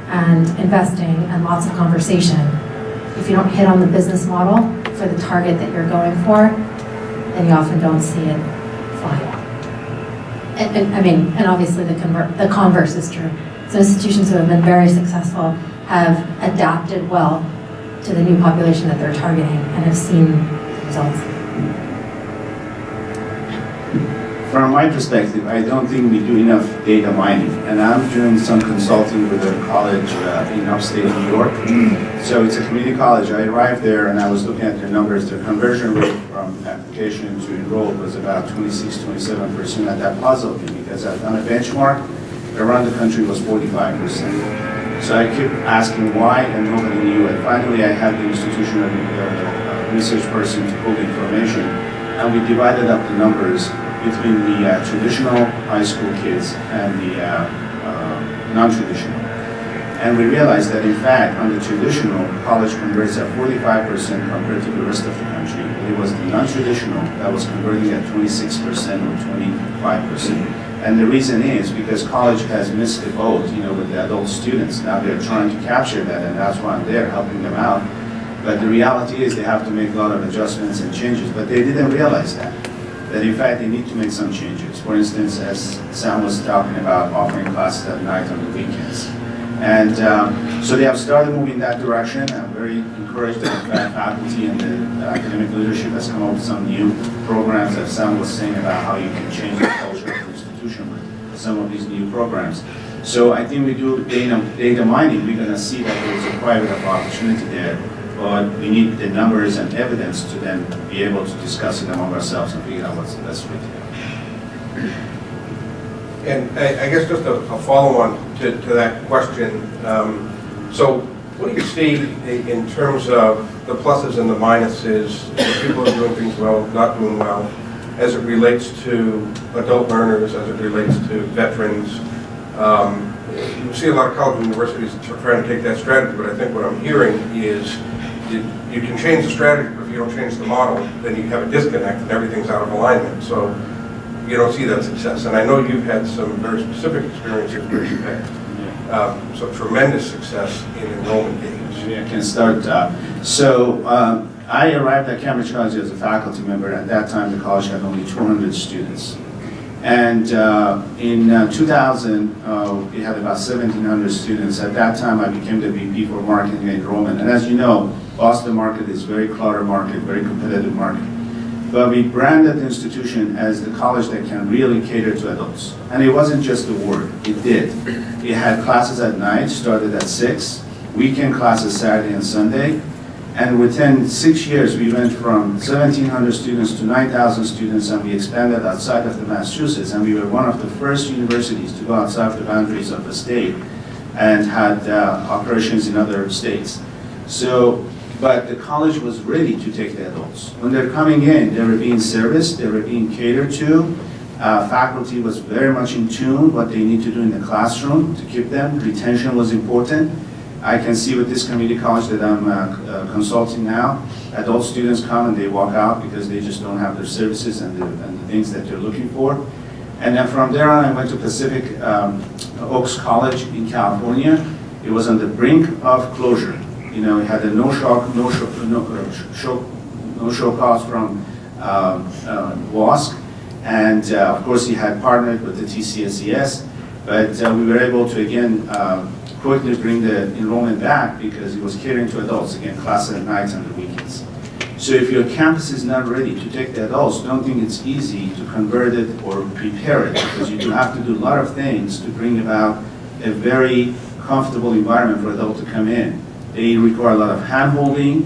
and investing and lots of conversation. If you don't hit on the business model for the target that you're going for, then you often don't see it fly. And obviously the converse is true. So institutions who have been very successful have adapted well to the new population that they're targeting and have seen results. From my perspective, I don't think we do enough data mining, and I'm doing some consulting with a college in upstate New York. So it's a community college. I arrived there and I was looking at their numbers. Their conversion rate from application to enroll was about 26-27%. And that puzzled me because I've done a benchmark around the country was 45%. So I kept asking why, and nobody knew. And finally, I had the institutional research person to pull the information, and we divided up the numbers between the traditional high school kids and the non-traditional. And we realized that in fact, on the traditional, college converts at 45% compared to the rest of the country. It was the non-traditional that was converting at 26% or 25%. And the reason is because college has missed the boat, with the adult students. Now they're trying to capture that, and that's why I'm there helping them out. But the reality is they have to make a lot of adjustments and changes, but they didn't realize that in fact they need to make some changes. For instance, as Sam was talking about, offering classes at night on the weekends. And so they have started moving in that direction. I'm very encouraged that in fact faculty and the academic leadership has come up with some new programs that Sam was saying about how you can change the culture of the institution with some of these new programs. So I think we do data mining, we're going to see that there's a quite a bit of opportunity there. But we need the numbers and evidence to then be able to discuss it among ourselves and figure out what's the best way to do it. And I guess just a follow-on to that question. So what do you see in terms of the pluses and the minuses, people are doing things well, not doing well, as it relates to adult learners, as it relates to veterans? You see a lot of college universities trying to take that strategy, but I think what I'm hearing is you can change the strategy, but if you don't change the model, then you have a disconnect and everything's out of alignment. So you don't see that success. And I know you've had some very specific experiences where you've had some tremendous success in enrollment gains. Maybe I can start. I arrived at Cambridge College as a faculty member. At that time, the college had only 200 students. And in 2000, we had about 1,700 students. At that time, I became the VP for marketing and enrollment. And as you know, Boston market is very cluttered market, very competitive market. but we branded the institution as the college that can really cater to adults. And it wasn't just the word, it did. It had classes at night, started at 6, weekend classes Saturday and Sunday, and within 6 years, we went from 1,700 students to 9,000 students, and we expanded outside of the Massachusetts, and we were one of the first universities to go outside of the boundaries of the state and had operations in other states. So, but the college was ready to take the adults. When they're coming in, they were being serviced, they were being catered to. Faculty was very much in tune what they need to do in the classroom to keep them. Retention was important. I can see with this community college that I'm consulting now, adult students come and they walk out because they just don't have their services and the things that they're looking for. And then from there on, I went to Pacific Oaks College in California. It was on the brink of closure. You know, it had a no-show cause from WASC, and of course, he had partnered with the TCSES, but we were able to again quickly bring the enrollment back because it was catering to adults, again, classes at nights and the weekends. So if your campus is not ready to take the adults, don't think it's easy to convert it or prepare it, because you do have to do a lot of things to bring about a very comfortable environment for adults to come in. They require a lot of hand-holding,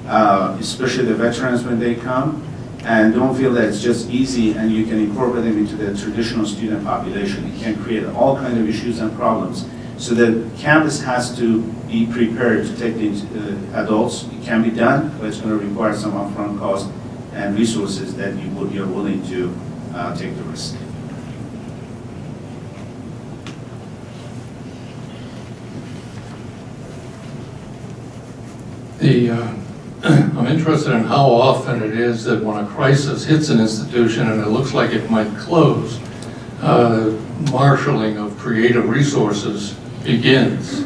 especially the veterans when they come, and don't feel that it's just easy and you can incorporate them into the traditional student population. It can create all kinds of issues and problems. So the campus has to be prepared to take the adults. It can be done, but it's going to require some upfront cost and resources that you're willing to take the risk. I'm interested in how often it is that when a crisis hits an institution and it looks like it might close, marshaling of creative resources begins.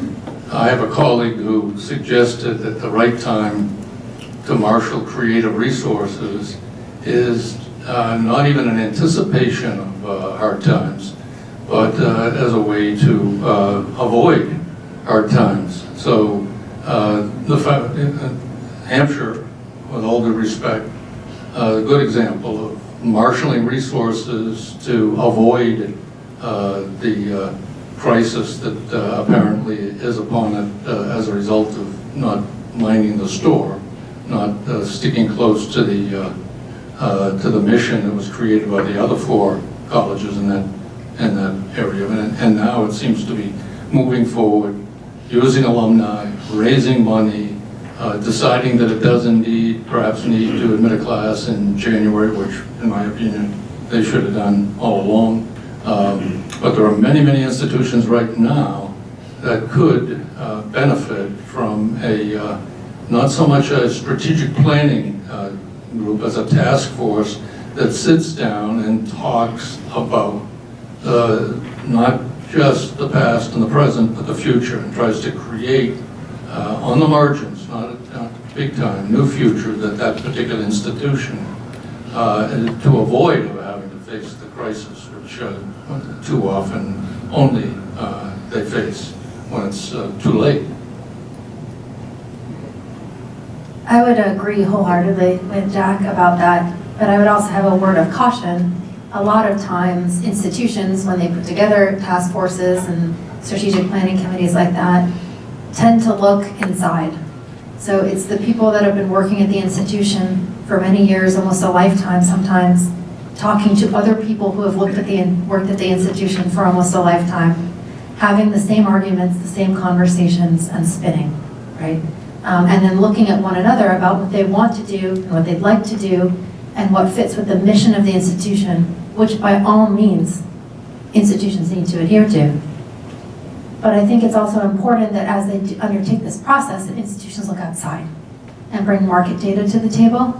I have a colleague who suggested that the right time to marshal creative resources is not even an anticipation of hard times, but as a way to avoid hard times. So Hampshire, with all due respect, a good example of marshaling resources to avoid the crisis that apparently is upon it as a result of not minding the store, not sticking close to the mission that was created by the other 4 colleges in that area. And now it seems to be moving forward, using alumni, raising money, deciding that it does indeed perhaps need to admit a class in January, which in my opinion they should have done all along. But there are many, many institutions right now that could benefit from a, not so much a strategic planning group as a task force that sits down and talks about not just the past and the present, but the future, and tries to create on the margins, not big time, new future that particular institution, to avoid having to face the crisis, which too often only they face when it's too late. I would agree wholeheartedly with Jack about that, but I would also have a word of caution. A lot of times institutions, when they put together task forces and strategic planning committees like that, tend to look inside. So it's the people that have been working at the institution for many years, almost a lifetime sometimes, talking to other people who have worked at the institution for almost a lifetime, having the same arguments, the same conversations, and spinning, right? And then looking at one another about what they want to do and what they'd like to do and what fits with the mission of the institution, which by all means, institutions need to adhere to. But I think it's also important that as they undertake this process, that institutions look outside and bring market data to the table,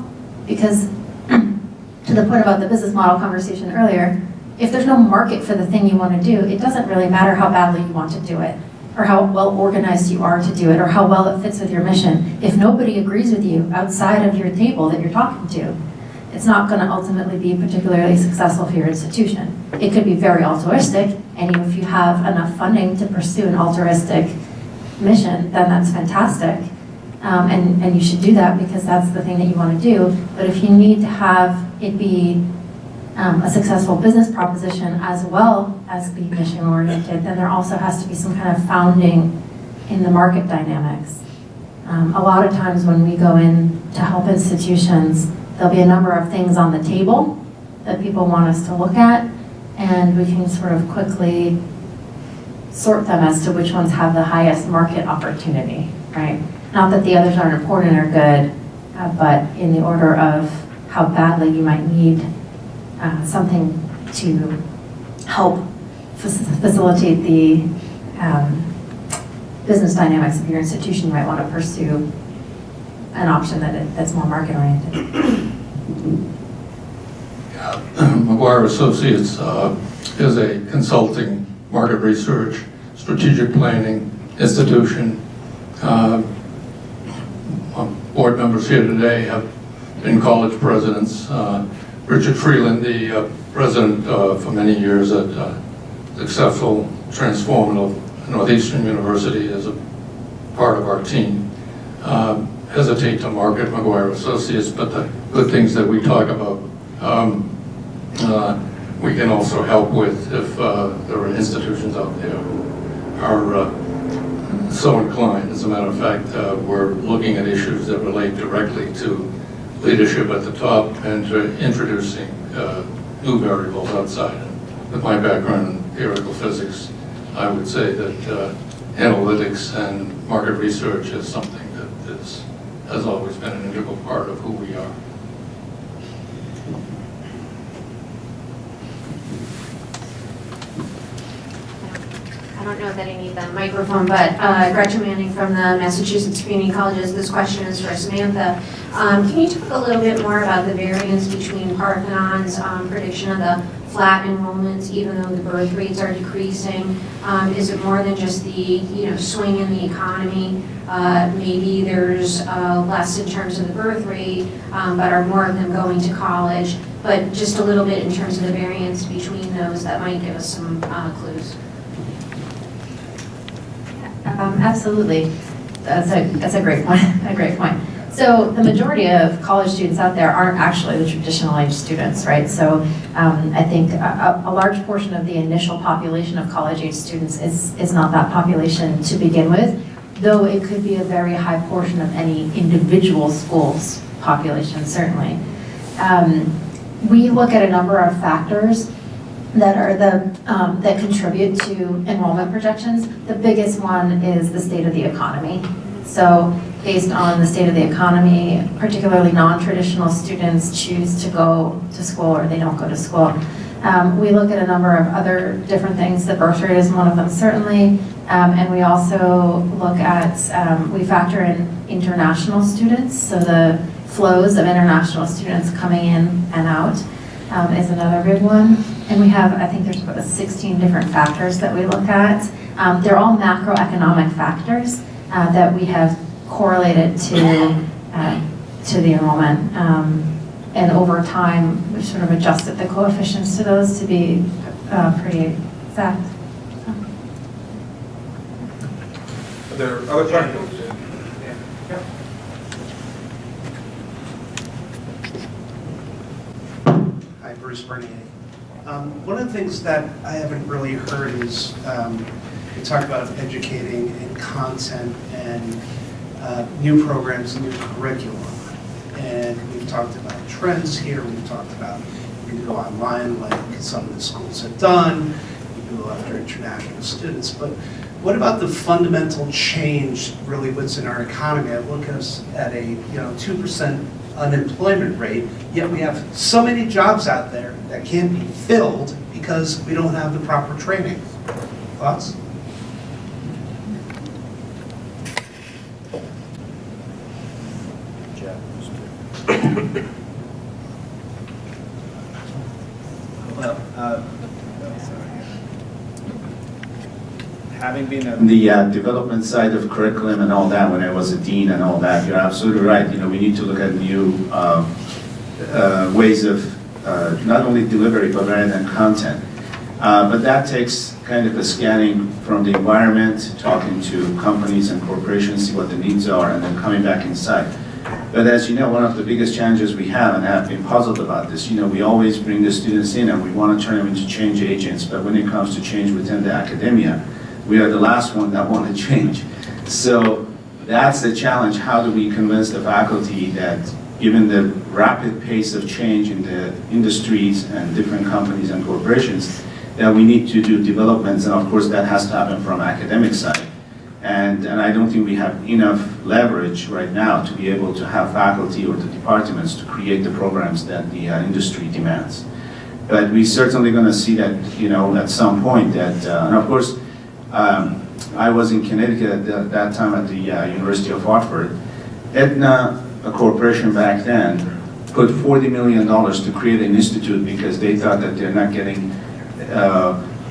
because to the point about the business model conversation earlier, if there's no market for the thing you want to do, it doesn't really matter how badly you want to do it, or how well organized you are to do it, or how well it fits with your mission. If nobody agrees with you outside of your table that you're talking to, it's not going to ultimately be particularly successful for your institution. It could be very altruistic, and if you have enough funding to pursue an altruistic mission, then that's fantastic. And you should do that because that's the thing that you want to do. But if you need to have it be a successful business proposition as well as be mission oriented, then there also has to be some kind of founding in the market dynamics. A lot of times when we go in to help institutions, there'll be a number of things on the table that people want us to look at, and we can sort of quickly sort them as to which ones have the highest market opportunity, right? Not that the others aren't important or good, but in the order of how badly you might need something to help facilitate the business dynamics of your institution, you might want to pursue an option that's more market-oriented. McGuire Associates is a consulting, market research, strategic planning institution. Board members here today have been college presidents. Richard Freeland, the president for many years at successful, transformative Northeastern University, is a part of our team. Hesitate to market McGuire Associates, but the good things that we talk about, we can also help with if there are institutions out there who are so inclined. As a matter of fact, we're looking at issues that relate directly to leadership at the top and to introducing new variables outside. And with my background in theoretical physics, I would say that analytics and market research is something that has always been an integral part of who we are. I don't know that I need the microphone, but Gretchen Manning from the Massachusetts Community Colleges. This question is for Samantha. Can you talk a little bit more about the variance between Parthenon's prediction of the flat enrollments, even though the birth rates are decreasing? Is it more than just the swing in the economy? Maybe there's less in terms of the birth rate, but are more of them going to college? But just a little bit in terms of the variance between those that might give us some clues. Absolutely. That's a great point. A great point. So the majority of college students out there aren't actually the traditional age students, right? So I think a large portion of the initial population of college age students is not that population to begin with, though it could be a very high portion of any individual school's population, certainly. We look at a number of factors that are that contribute to enrollment projections. The biggest one is the state of the economy. So based on the state of the economy, particularly non-traditional students choose to go to school or they don't go to school. We look at a number of other different things. The birth rate is one of them, certainly. And we also look at, we factor in international students. So the flows of international students coming in and out is another big one. And we have, I think there's about 16 different factors that we look at. They're all macroeconomic factors that we have correlated to the enrollment. And over time, we've sort of adjusted the coefficients to those to be pretty exact. Are there other questions? Hi, Bruce Bernier. One of the things that I haven't really heard is we talk about educating in content and new programs, new curriculum. And we've talked about trends here. We've talked about you can go online like some of the schools have done. You can go after international students. But what about the fundamental change really what's in our economy? I look at us at a 2% unemployment rate, yet we have so many jobs out there that can't be filled because we don't have the proper training. Thoughts? Well, having been On the development side of curriculum and all that, when I was a dean and all that, you're absolutely right. We need to look at new ways of not only delivery, but rather than content. But that takes kind of a scanning from the environment, talking to companies and corporations, see what the needs are, and then coming back inside. But as you know, one of the biggest challenges we have, and I have been puzzled about this, we always bring the students in and we want to turn them into change agents, but when it comes to change within the academia, we are the last one that want to change. So that's the challenge. How do we convince the faculty that given the rapid pace of change in the industries and different companies and corporations, that we need to do developments, and of course that has to happen from academic side. And I don't think we have enough leverage right now to be able to have faculty or the departments to create the programs that the industry demands. But we're certainly going to see that, at some point that, and of course, I was in Connecticut at that time at the University of Hartford. Aetna, a corporation back then, put $40 million to create an institute because they thought that they're not getting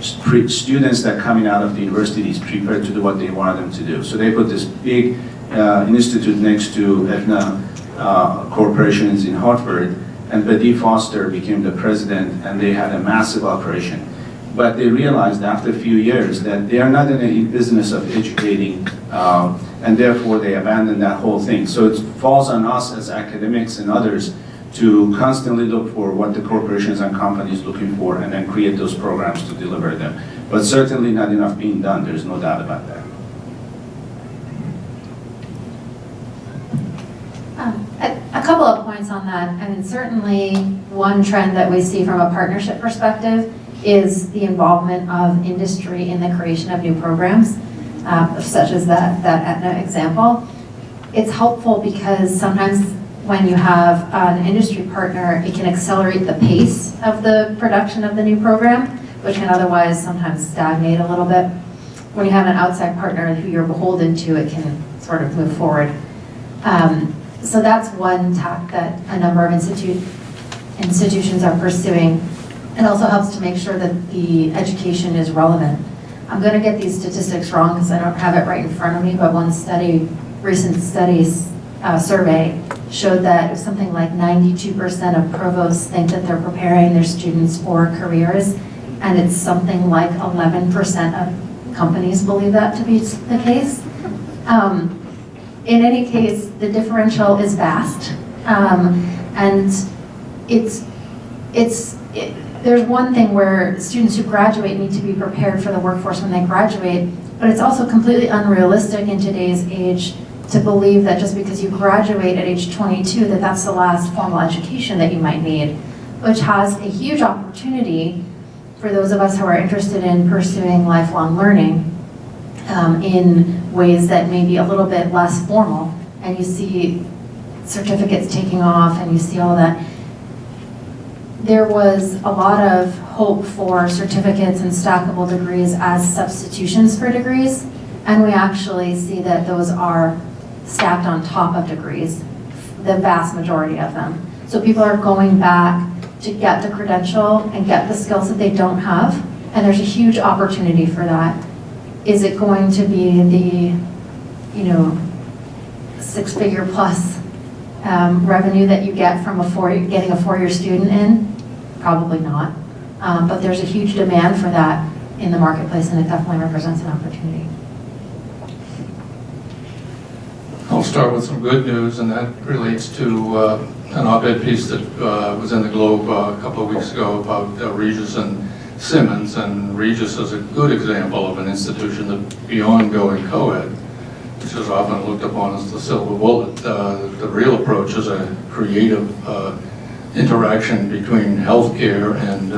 students that coming out of the universities prepared to do what they wanted them to do. So they put this big institute next to Aetna corporations in Hartford, and Betty Foster became the president, and they had a massive operation. But they realized after a few years that they are not in the business of educating, and therefore they abandoned that whole thing. So it falls on us as academics and others to constantly look for what the corporations and companies looking for and then create those programs to deliver them. But certainly not enough being done, there's no doubt about that. A couple of points on that. I mean, certainly one trend that we see from a partnership perspective is the involvement of industry in the creation of new programs, such as that Aetna example. It's helpful because sometimes when you have an industry partner, it can accelerate the pace of the production of the new program, which can otherwise sometimes stagnate a little bit. When you have an outside partner who you're beholden to, it can sort of move forward. So that's one tack that a number of institutions are pursuing. It also helps to make sure that the education is relevant. I'm going to get these statistics wrong because I don't have it right in front of me, but one study, recent studies survey showed that it was something like 92% of provosts think that they're preparing their students for careers, and it's something like 11% of companies believe that to be the case. In any case, the differential is vast, and there's one thing where students who graduate need to be prepared for the workforce when they graduate, but it's also completely unrealistic in today's age to believe that just because you graduate at age 22 that that's the last formal education that you might need, which has a huge opportunity for those of us who are interested in pursuing lifelong learning in ways that may be a little bit less formal, and you see certificates taking off and you see all of that. There was a lot of hope for certificates and stackable degrees as substitutions for degrees, and we actually see that those are stacked on top of degrees, the vast majority of them. So people are going back to get the credential and get the skills that they don't have, and there's a huge opportunity for that. Is it going to be the, six-figure plus revenue that you get from getting a four-year student in? Probably not. But there's a huge demand for that in the marketplace, and it definitely represents an opportunity. I'll start with some good news, and that relates to an op-ed piece that was in the Globe a couple of weeks ago about Regis and Simmons, and Regis is a good example of an institution that beyond going co-ed, which is often looked upon as the silver bullet. The real approach is a creative interaction between healthcare and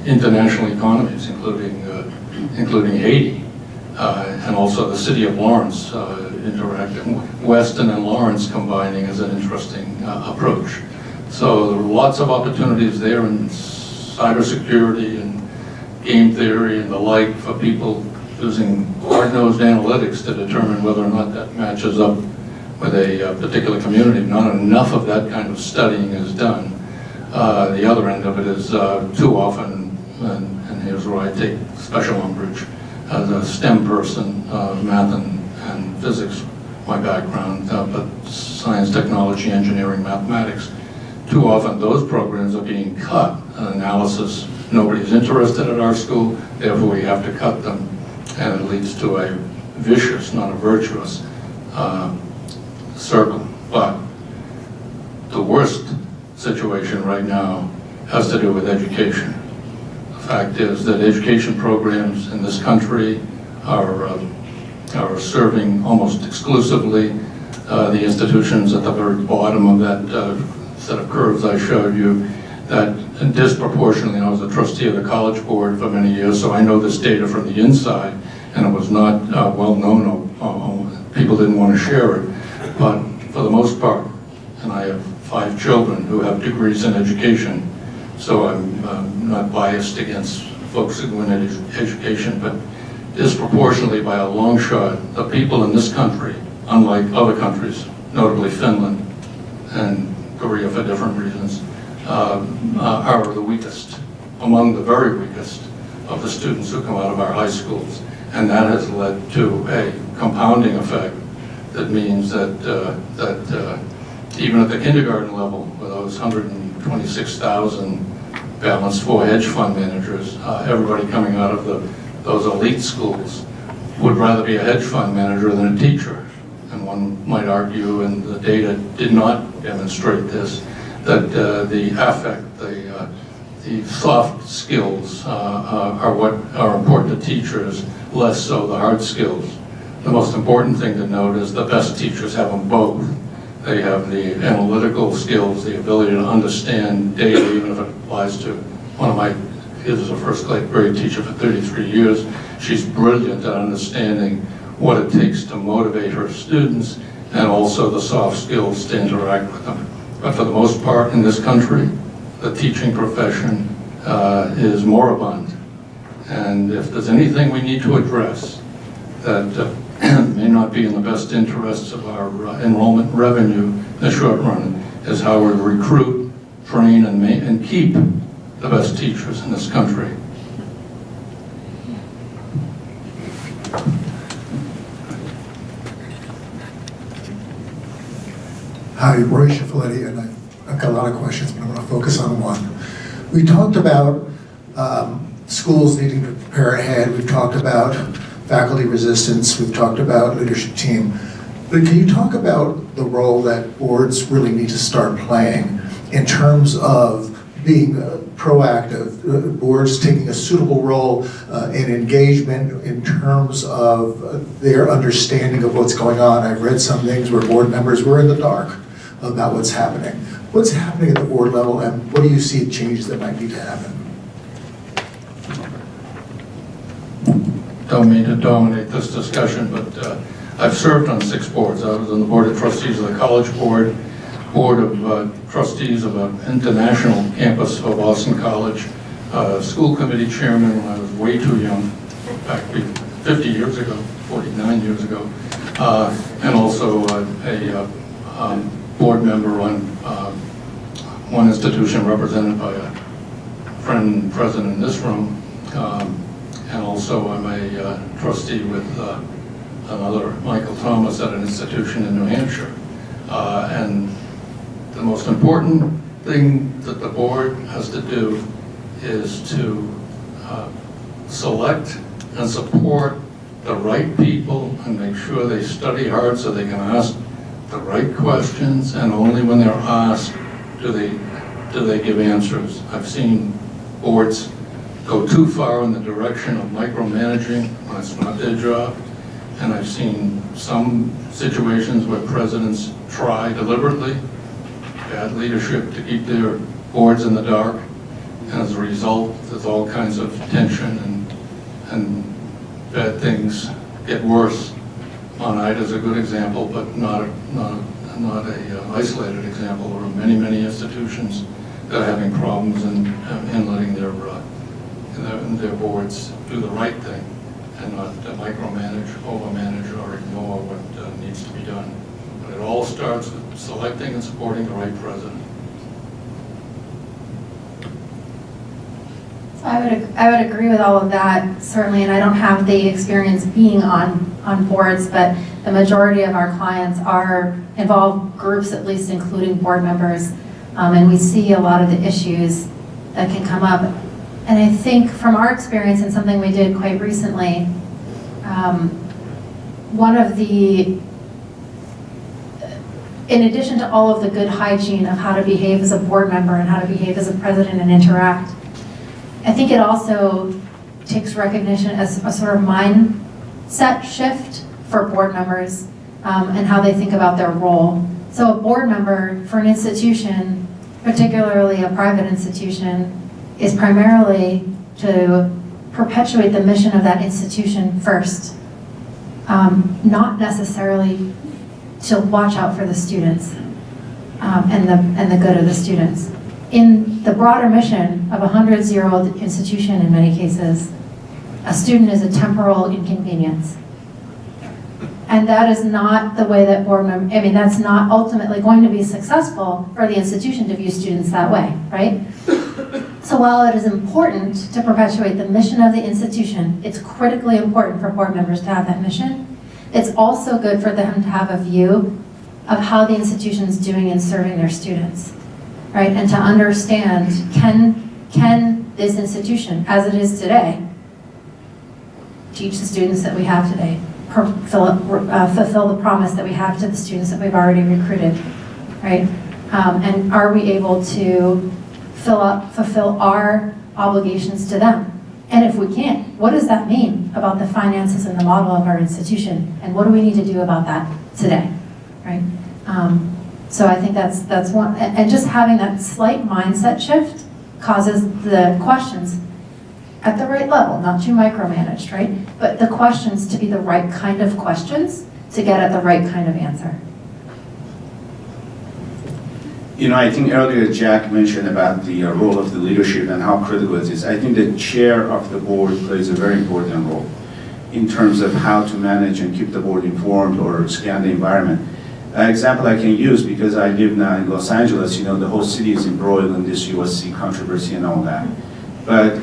international economies, including Haiti, and also the city of Lawrence interacting. Weston and Lawrence combining is an interesting approach. So there are lots of opportunities there in cybersecurity and game theory and the like for people using hard-nosed analytics to determine whether or not that matches up with a particular community. Not enough of that kind of studying is done. The other end of it is too often, and here's where I take special umbrage, as a STEM person, math and physics, my background, but science, technology, engineering, mathematics, too often those programs are being cut, and analysis Nobody's interested at our school, therefore we have to cut them. And it leads to a vicious, not a virtuous, circle. But the worst situation right now has to do with education. The fact is that education programs in this country are serving almost exclusively the institutions at the very bottom of that set of curves I showed you, that disproportionately, I was a trustee of the College Board for many years, so I know this data from the inside, and it was not well known, people didn't want to share it, but for the most part, and I have 5 children who have degrees in education, so I'm not biased against folks who go into education, but disproportionately by a long shot, the people in this country, unlike other countries, notably Finland and Korea for different reasons, are the weakest, among the very weakest of the students who come out of our high schools. And that has led to a compounding effect that means that, even at the kindergarten level, with those 126,000 balanced 4 hedge fund managers, everybody coming out of those elite schools would rather be a hedge fund manager than a teacher. And one might argue, and the data did not demonstrate this, that the affect, the soft skills are what are important to teachers, less so the hard skills. The most important thing to note is the best teachers have them both. They have the analytical skills, the ability to understand data, even if it applies to one of my kids is a first grade teacher for 33 years. She's brilliant at understanding what it takes to motivate her students and also the soft skills to interact with them. But for the most part in this country, the teaching profession is moribund. And if there's anything we need to address that may not be in the best interests of our enrollment revenue in the short run, is how we recruit, train, and keep the best teachers in this country. Hi, Roy Schiaffoletti, and I've got a lot of questions, but I'm going to focus on one. We talked about schools needing to prepare ahead. We've talked about faculty resistance. We've talked about leadership team. But can you talk about the role that boards really need to start playing in terms of being proactive, boards taking a suitable role in engagement in terms of their understanding of what's going on? I've read some things where board members were in the dark about what's happening. What's happening at the board level, and what do you see changes that might need to happen? Don't mean to dominate this discussion, but I've served on 6 boards. I was on the Board of Trustees of the College Board, Board of Trustees of an international campus of Boston College, school committee chairman when I was way too young, back 50 years ago, 49 years ago, and also a board member on one institution represented by a friend present in this room, and also I'm a trustee with another Michael Thomas at an institution in New Hampshire. And the most important thing that the board has to do is to select and support the right people and make sure they study hard so they can ask the right questions, and only when they're asked do they give answers. I've seen boards go too far in the direction of micromanaging when it's not their job, and I've seen some situations where presidents try deliberately, bad leadership, to keep their boards in the dark, and as a result there's all kinds of tension and bad things get worse. Ida is a good example, but not a isolated example. There are many, many institutions that are having problems in letting their boards do the right thing and not micromanage, overmanage, or ignore what needs to be done. But it all starts with selecting and supporting the right president. So I would agree with all of that, certainly, and I don't have the experience being on boards, but the majority of our clients are involved groups, at least including board members, and we see a lot of the issues that can come up And I think from our experience and something we did quite recently, one of the, in addition to all of the good hygiene of how to behave as a board member and how to behave as a president and interact, I think it also takes recognition as a sort of mindset shift for board members and how they think about their role. So a board member for an institution, particularly a private institution, is primarily to perpetuate the mission of that institution first, not necessarily to watch out for the students and the good of the students. In the broader mission of a 100-year-old institution, in many cases, a student is a temporal inconvenience. And that is not the way that board members, I mean, that's not ultimately going to be successful for the institution to view students that way, right? So while it is important to perpetuate the mission of the institution, it's critically important for board members to have that mission. It's also good for them to have a view of how the institution is doing in serving their students, right? And to understand, can this institution, as it is today, teach the students that we have today, fulfill the promise that we have to the students that we've already recruited, right? And are we able to fulfill our obligations to them? And if we can't, what does that mean about the finances and the model of our institution? And what do we need to do about that today, right? So I think that's one, and just having that slight mindset shift causes the questions at the right level, not too micromanaged, right? But the questions to be the right kind of questions to get at the right kind of answer. You know, I think earlier Jack mentioned about the role of the leadership and how critical it is. I think the chair of the board plays a very important role in terms of how to manage and keep the board informed or scan the environment. An example I can use, because I live now in Los Angeles, you know, the whole city is embroiled in this USC controversy and all that. But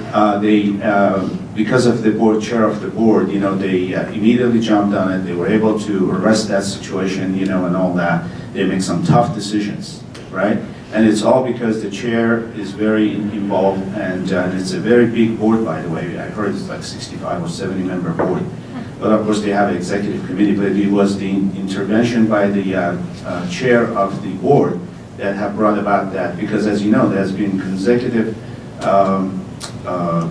because of the board chair of the board, you know, they immediately jumped on it. They were able to arrest that situation, you know, and all that. They make some tough decisions, right? And it's all because the chair is very involved, and it's a very big board, by the way. I heard it's like 65 or 70 member board. But of course they have an executive committee, but it was the intervention by the chair of the board that have brought about that, because as you know, there's been consecutive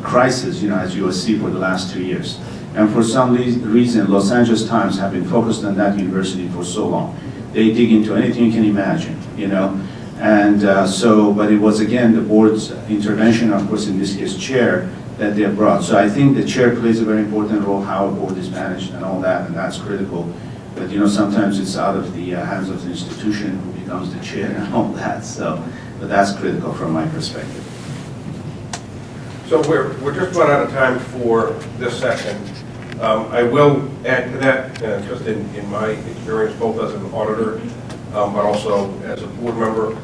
crisis, you know, as USC for the last 2 years. And for some reason, Los Angeles Times have been focused on that university for so long. They dig into anything you can imagine, you know. And but it was again the board's intervention, of course, in this case, chair, that they have brought. So I think the chair plays a very important role, how a board is managed and all that, and that's critical. But you know, sometimes it's out of the hands of the institution who becomes the chair and all that. So, but that's critical from my perspective. So we're just about out of time for this session. I will add to that, just in my experience, both as an auditor, but also as a board member.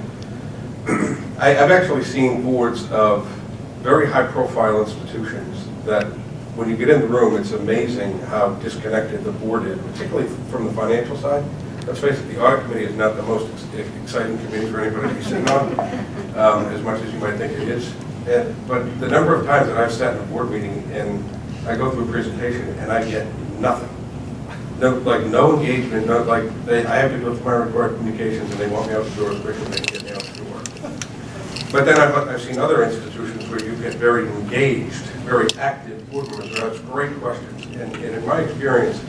I've actually seen boards of very high-profile institutions that when you get in the room, it's amazing how disconnected the board is, particularly from the financial side. Let's face it, the audit committee is not the most exciting committee for anybody to be sitting on, as much as you might think it is. But the number of times that I've sat in a board meeting and I go through a presentation and I get nothing. No engagement, I have to go through my required communications and they want me out the door as quickly as they can get me out the door. But then I've seen other institutions where you get very engaged, very active board members who ask great questions. And in my experience,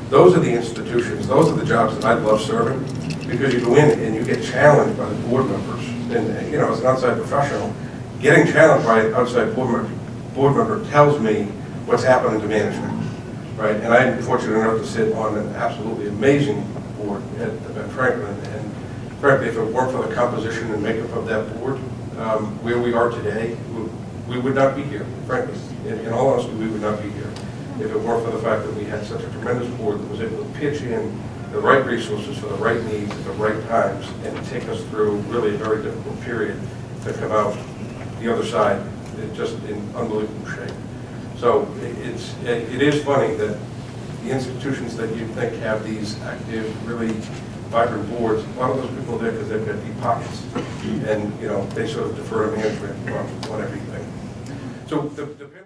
those are the institutions, those are the jobs that I love serving, because you go in and you get challenged by the board members. And you know, as an outside professional, getting challenged by an outside board member tells me what's happening to management, right? And I'm fortunate enough to sit on an absolutely amazing board at Franklin. And frankly, if it weren't for the composition and makeup of that board, where we are today, we would not be here, frankly. In all honesty, we would not be here if it weren't for the fact that we had such a tremendous board that was able to pitch in the right resources for the right needs at the right times and take us through really a very difficult period to come out the other side just in unbelievable shape. So it is funny that the institutions that you think have these active, really vibrant boards, a lot of those people are there because they've got deep pockets, and you know they sort of defer to management on everything. So So the